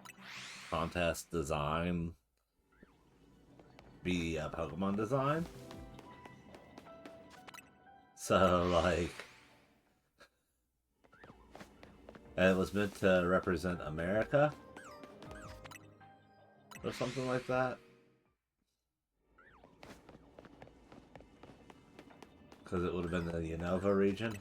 contest design be a Pokemon design. So like, and it was meant to represent America or something like that. Because it would have been the Unova region.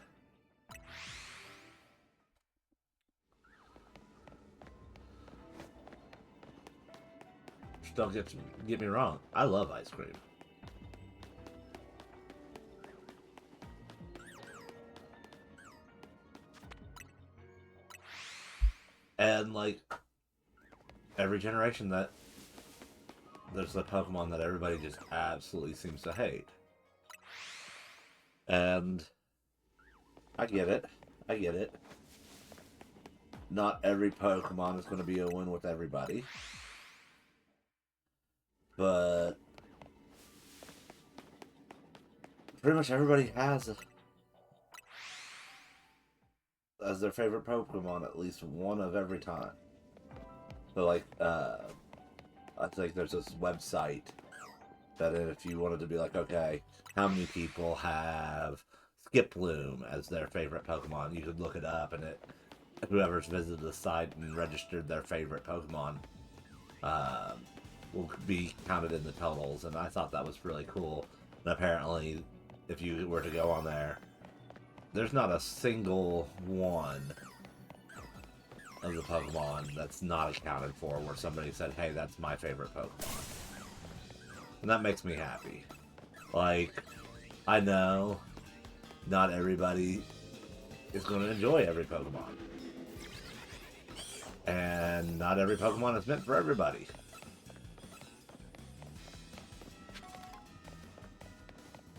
Just don't get me wrong. I love ice cream. And like every generation that there's a Pokemon that everybody just absolutely seems to hate. And I get it. I get it. Not every Pokemon is going to be a win with everybody. But pretty much everybody has as their favorite Pokemon at least one of every time. So like, I think there's this website that if you wanted to be like, okay, how many people have Skiploom as their favorite Pokemon, you could look it up, and whoever's visited the site and registered their favorite Pokemon will be counted in the totals, and I thought that was really cool. And apparently, if you were to go on there, there's not a single one of the Pokemon that's not accounted for where somebody said, hey, that's my favorite Pokemon. And that makes me happy. Like, I know not everybody is going to enjoy every Pokemon. And not every Pokemon is meant for everybody.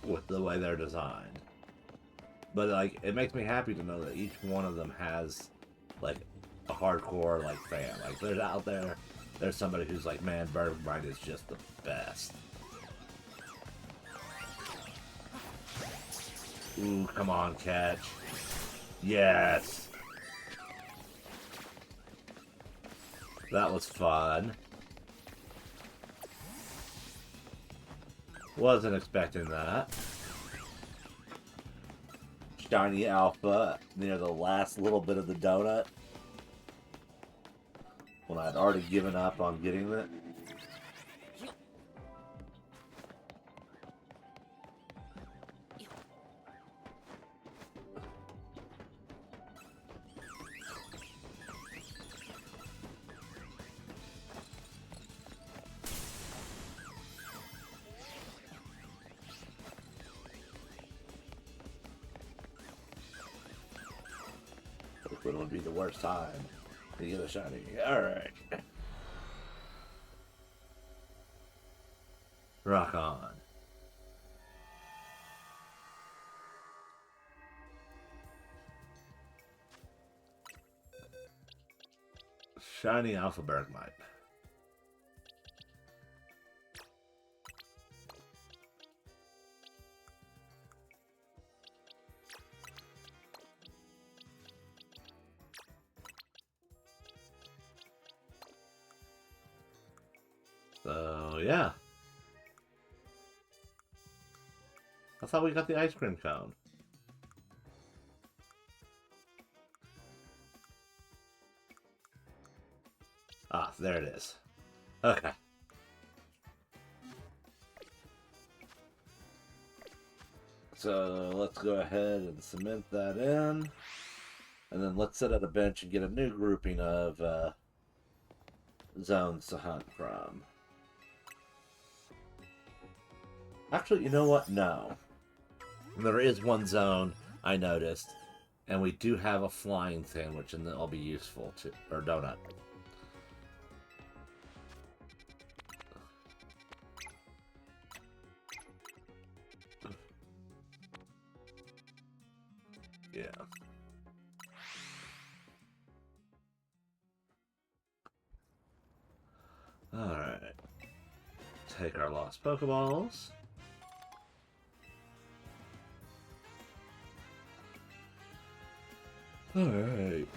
With the way they're designed. But like, it makes me happy to know that each one of them has like a hardcore like fan. Like, there's out there, there's somebody who's like, man, Bergmite is just the best. Ooh, come on, catch. Yes. That was fun. Wasn't expecting that. Shiny Alpha near the last little bit of the donut. When I'd already given up on getting it. When would be the worst time to get a shiny. Alright. Rock on. Shiny Alpha Bergmite. So, yeah. I thought we got the ice cream cone. Ah, there it is. Okay. So, let's go ahead and cement that in. And then let's sit at a bench and get a new grouping of zones to hunt from. Actually, you know what? No. There is one zone I noticed, and we do have a flying sandwich, and that'll be useful too. Or donut. Yeah. Alright. Take our lost Pokeballs. Alright.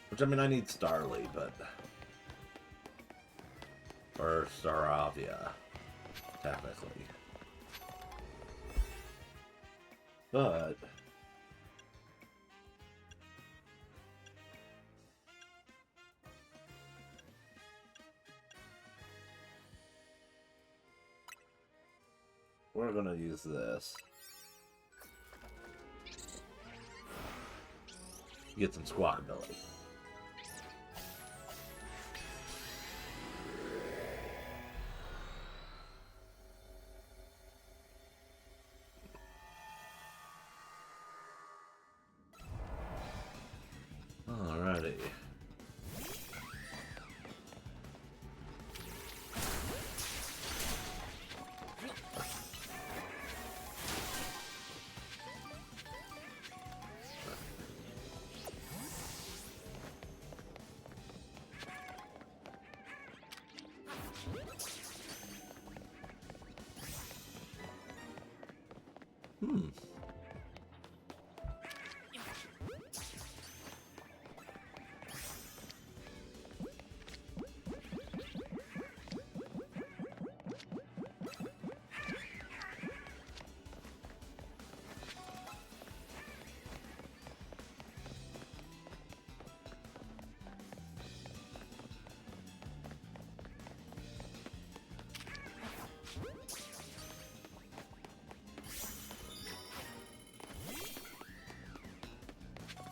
Which, I mean, I need Starly, but... Or Staravia, technically. But... we're gonna use this. Get some squawkability. Alrighty.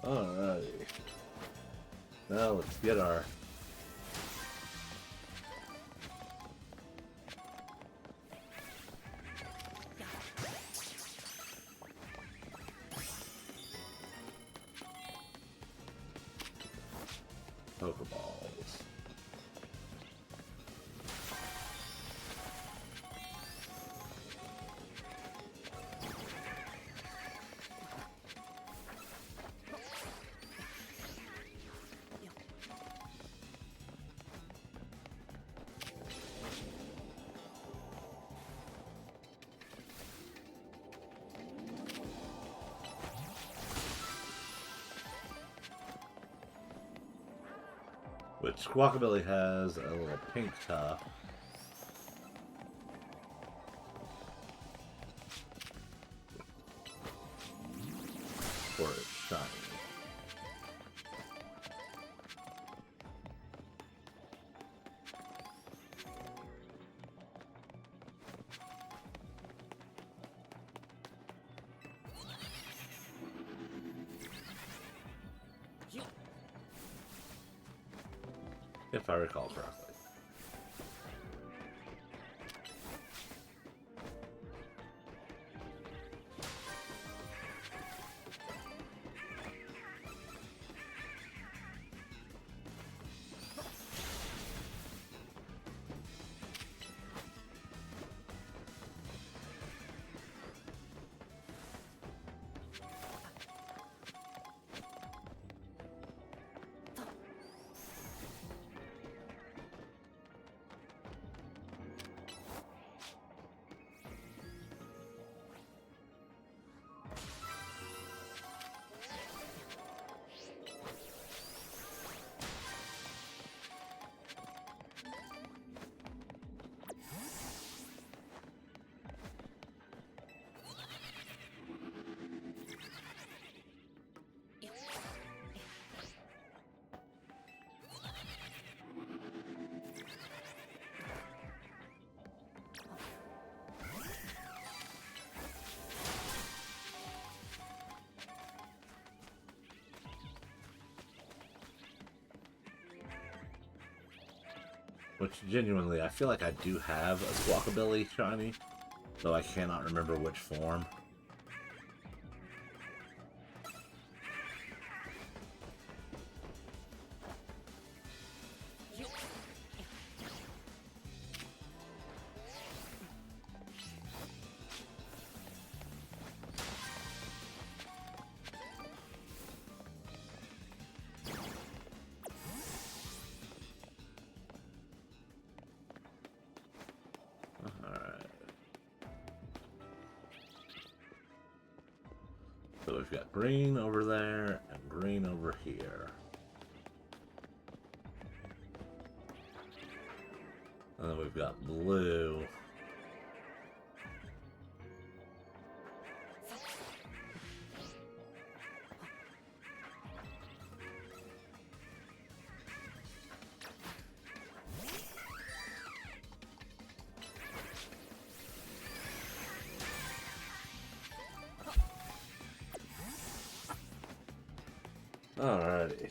Alrighty. Now let's get our... Pokeballs. Which Squawkabilly has a little pink tuft. For its shiny. If I recall correctly. Which, genuinely, I feel like I do have a Squawkabilly shiny, though I cannot remember which form. So we've got green over there and green over here. And then we've got blue. Alrighty.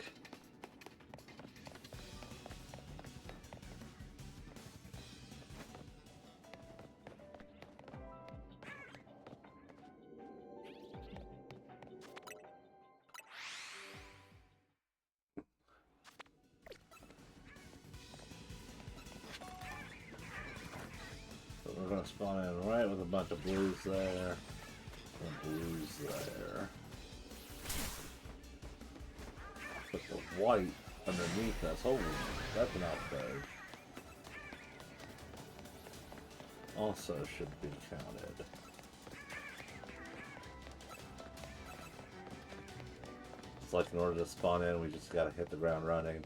So we're going to spawn in right with a bunch of blues there, and blues there. Put the white underneath us. Holy, that's an outbreak. Also should be counted. It's like in order to spawn in, we just gotta hit the ground running.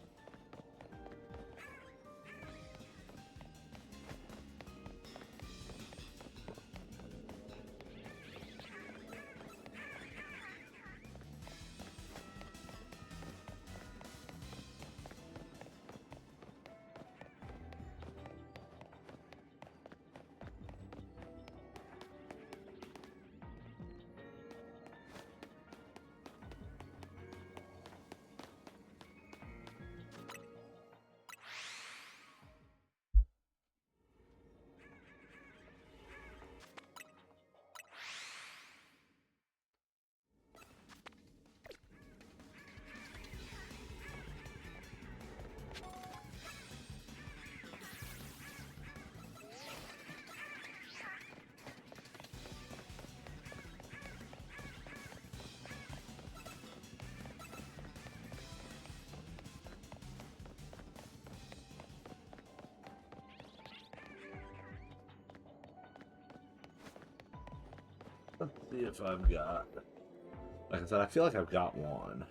Let's see if I've got... Like I said, I feel like I've got one.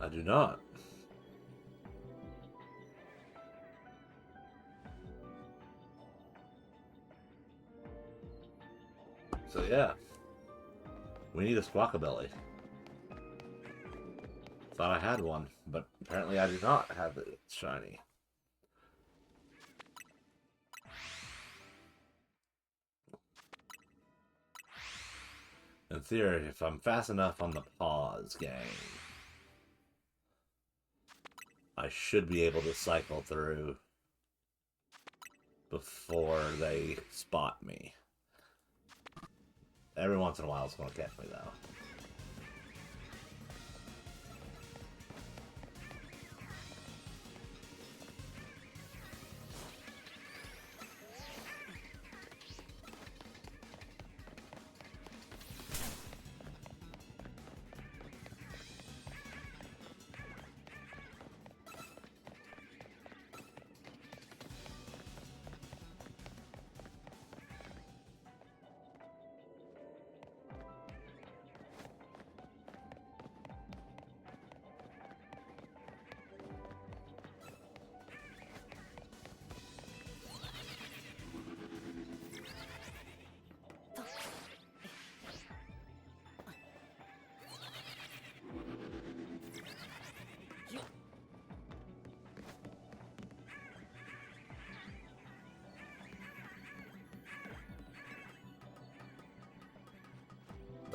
I do not. So yeah, we need a Squawkabilly. Thought I had one, but apparently I do not have it shiny. In theory, if I'm fast enough on the pause game, I should be able to cycle through before they spot me. Every once in a while it's going to catch me, though.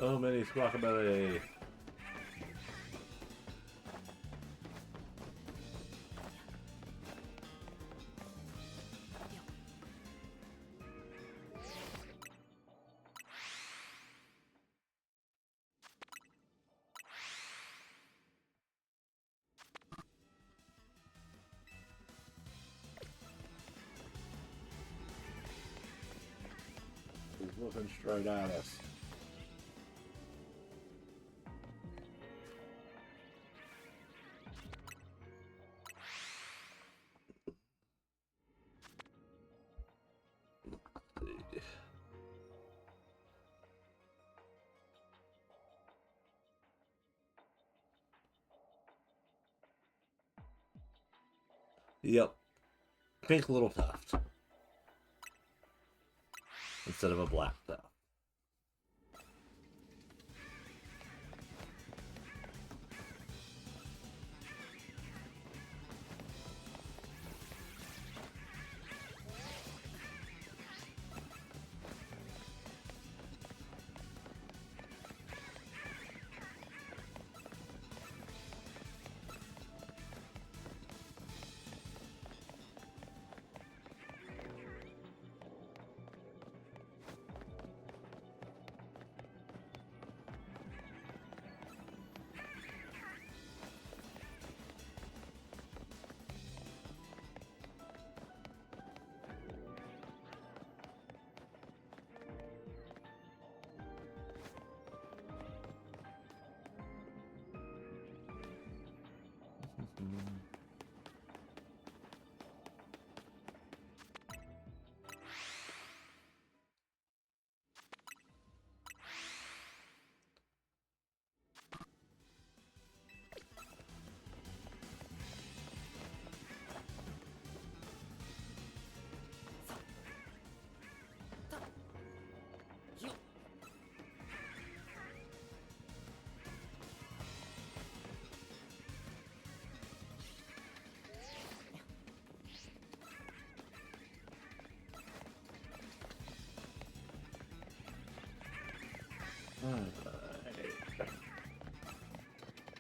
Oh, many Squawkabilly. He's looking straight at us. Yep. Pink little tuft. Instead of a black tuft.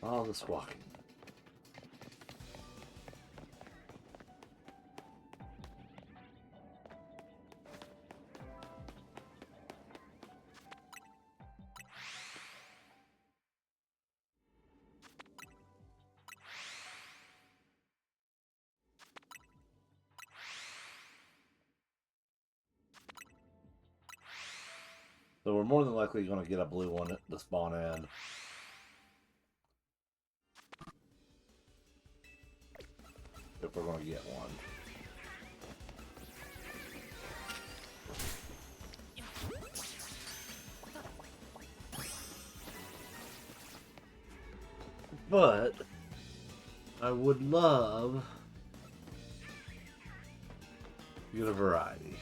All the squawking. So we're more than likely going to get a blue one to spawn in. If we're going to get one. But I would love to get a variety.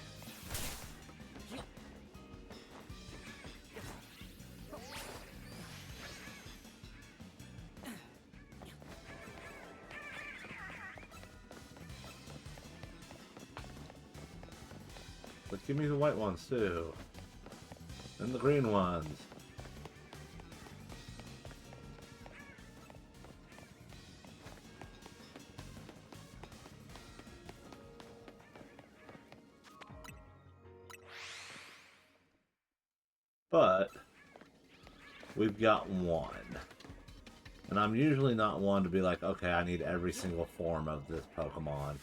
But give me the white ones too. And the green ones. But we've got one. And I'm usually not one to be like, okay, I need every single form of this Pokemon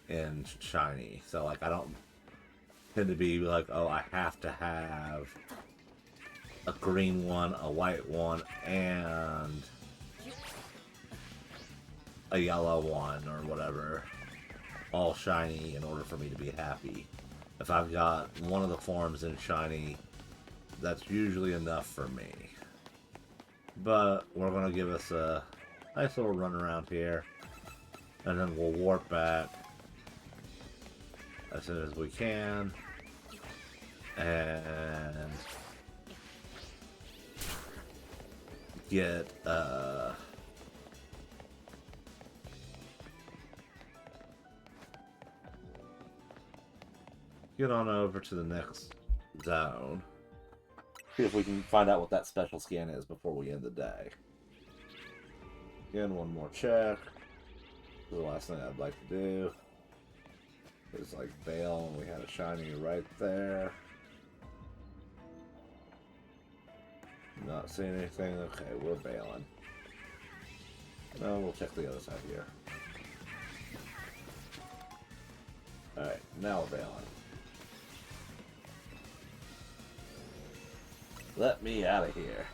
in Shiny. So, like, I don't tend to be like, oh, I have to have a green one, a white one, and a yellow one, or whatever. All Shiny in order for me to be happy. If I've got one of the forms in Shiny, that's usually enough for me. But we're going to give us a nice little run around here. And then we'll warp back as soon as we can. And get on over to the next zone. See if we can find out what that special scan is before we end the day. Again, one more check. The last thing I'd like to do is like bail, and we had a shiny right there. Not seeing anything. Okay, we're bailing. No, we'll check the other side here. Alright, now we're bailing. Let me out of here.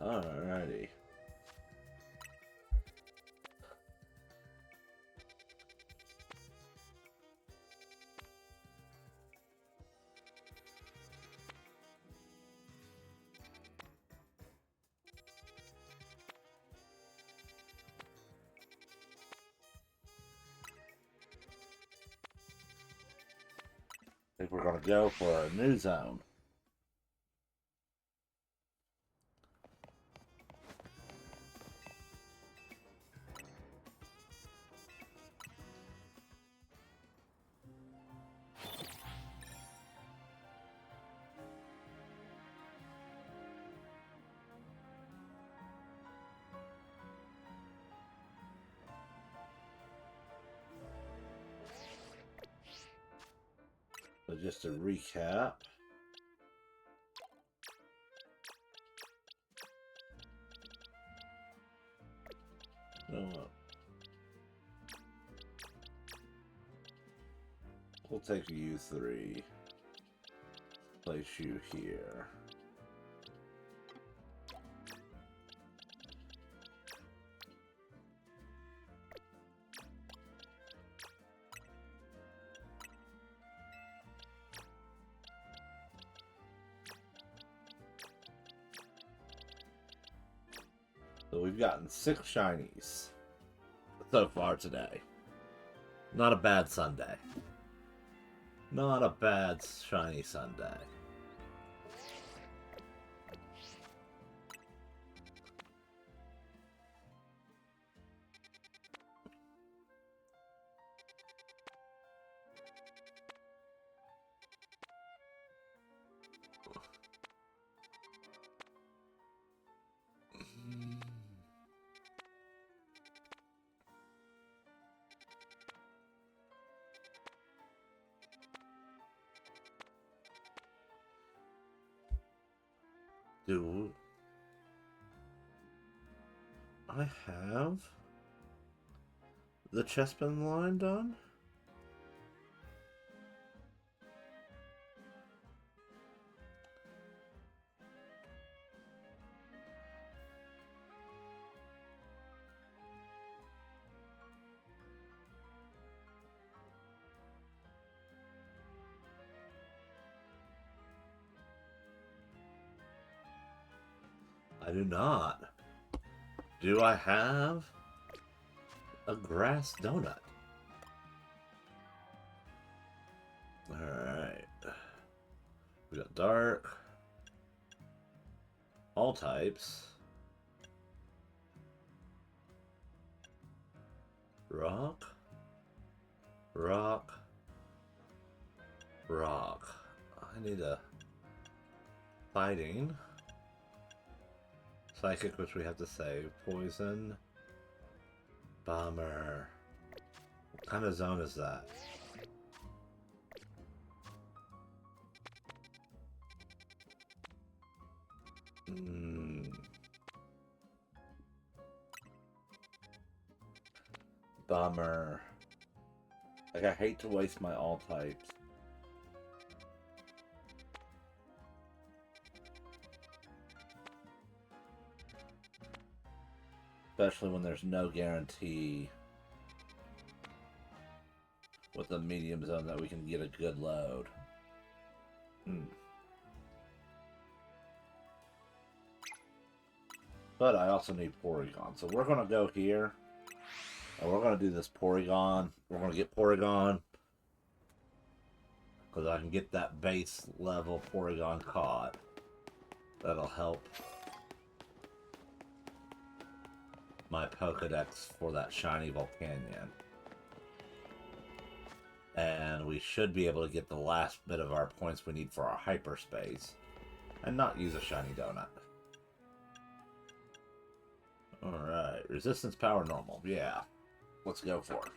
Alrighty. I think we're going to go for a new zone. So just to recap. We'll take you three. Place you here. So we've gotten 6 shinies so far today. Not a bad Sunday. Not a bad shiny Sunday. Dude. I have the chestpin line done? I do not. Do I have a grass donut? Alright. We got dark. All types. Rock. Rock. Rock. I need a fighting. Psychic, which we have to save. Poison. Bomber. What kind of zone is that? Bomber. Like, I hate to waste my all types. Especially when there's no guarantee with the medium zone that we can get a good load. But I also need Porygon. So we're going to go here. And we're going to do this Porygon. We're going to get Porygon. Because I can get that base level Porygon caught. That'll help my Pokedex for that shiny Volcanion. And we should be able to get the last bit of our points we need for our hyperspace. And not use a shiny donut. Alright, resistance, power, normal. Yeah, let's go for it.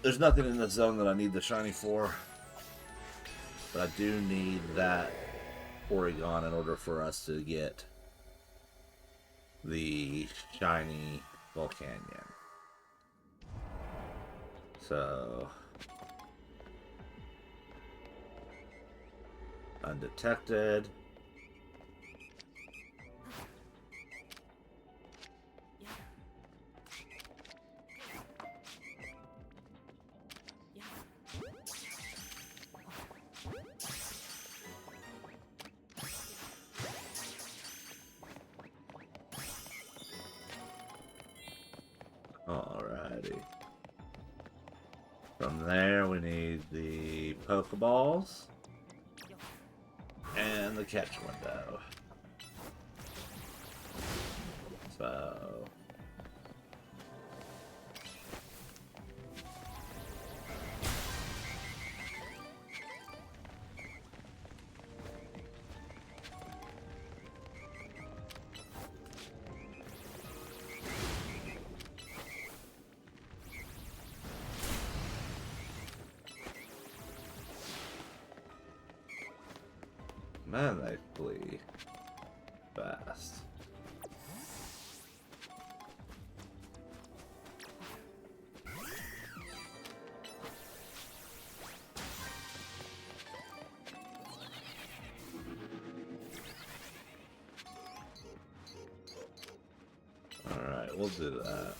There's nothing in this zone that I need the shiny for. But I do need that Porygon in order for us to get the shiny Volcanion. So, undetected. Alrighty. From there, we need the Pokeballs and the catch window. So, man, they flee fast. Alright, we'll do that.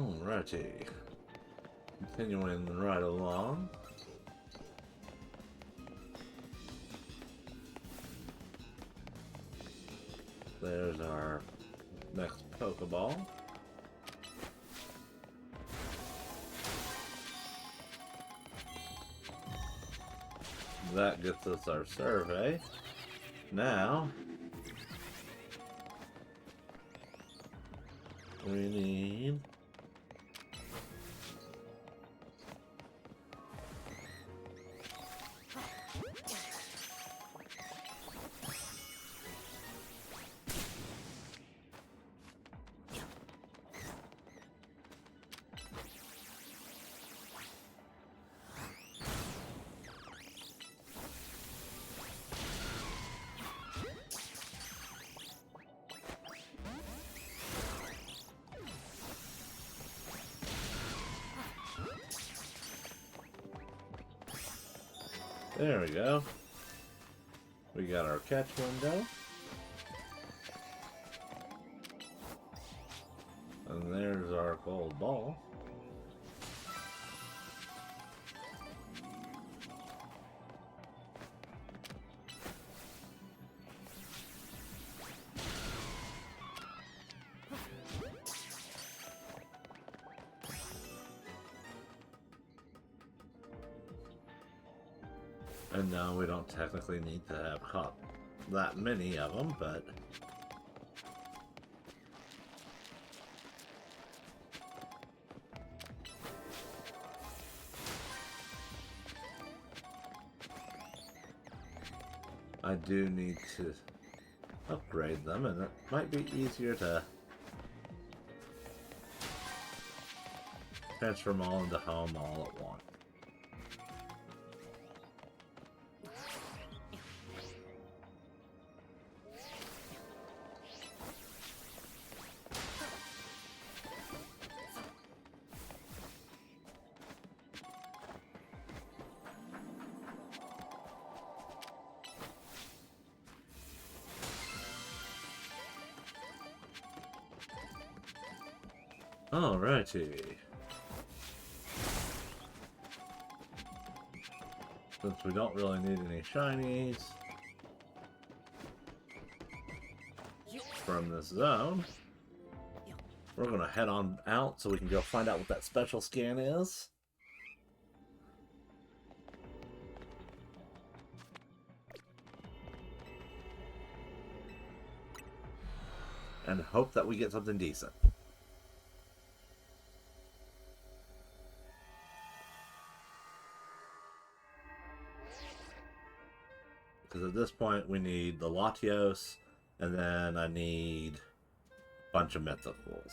Alrighty. Continuing right along. There's our next Pokeball. That gets us our survey. Now, we need there we go. We got our catch window. And there's our gold ball. And no, we don't technically need to have caught that many of them, but I do need to upgrade them, and it might be easier to transfer them all into home all at once. Alrighty. Since we don't really need any shinies from this zone, we're gonna head on out so we can go find out what that special scan is. And hope that we get something decent. Because at this point we need the Latios, and then I need a bunch of mythicals.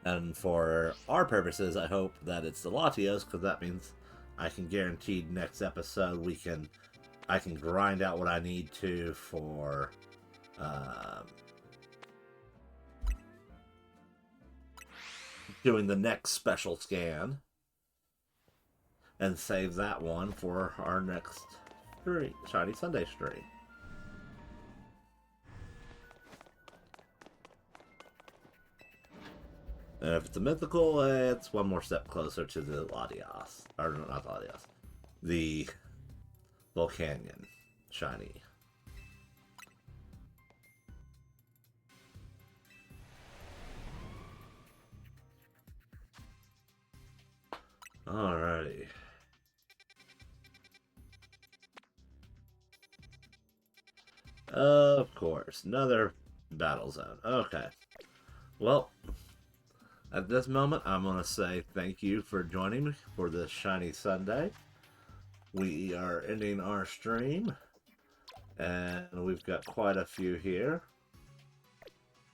And for our purposes, I hope that it's the Latios, because that means I can guarantee next episode I can grind out what I need to for doing the next special scan, and save that one for our next Shiny Sunday stream. And if it's a mythical, it's one more step closer to the Latios. Or not Latios. The Volcanion Shiny. Alrighty. Of course, another battle zone. Okay. Well, at this moment, I'm going to say thank you for joining me for this Shiny Sunday. We are ending our stream, and we've got quite a few here.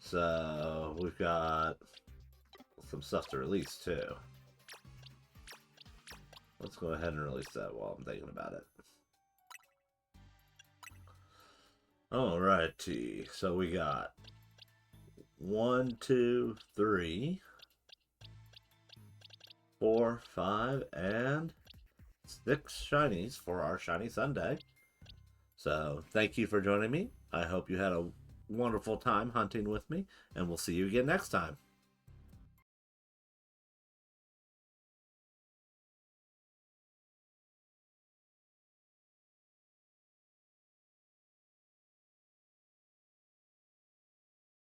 So, we've got some stuff to release, too. Let's go ahead and release that while I'm thinking about it. Alrighty, so we got 1, 2, 3, 4, 5, and 6 shinies for our Shiny Sunday. So, thank you for joining me. I hope you had a wonderful time hunting with me, and we'll see you again next time.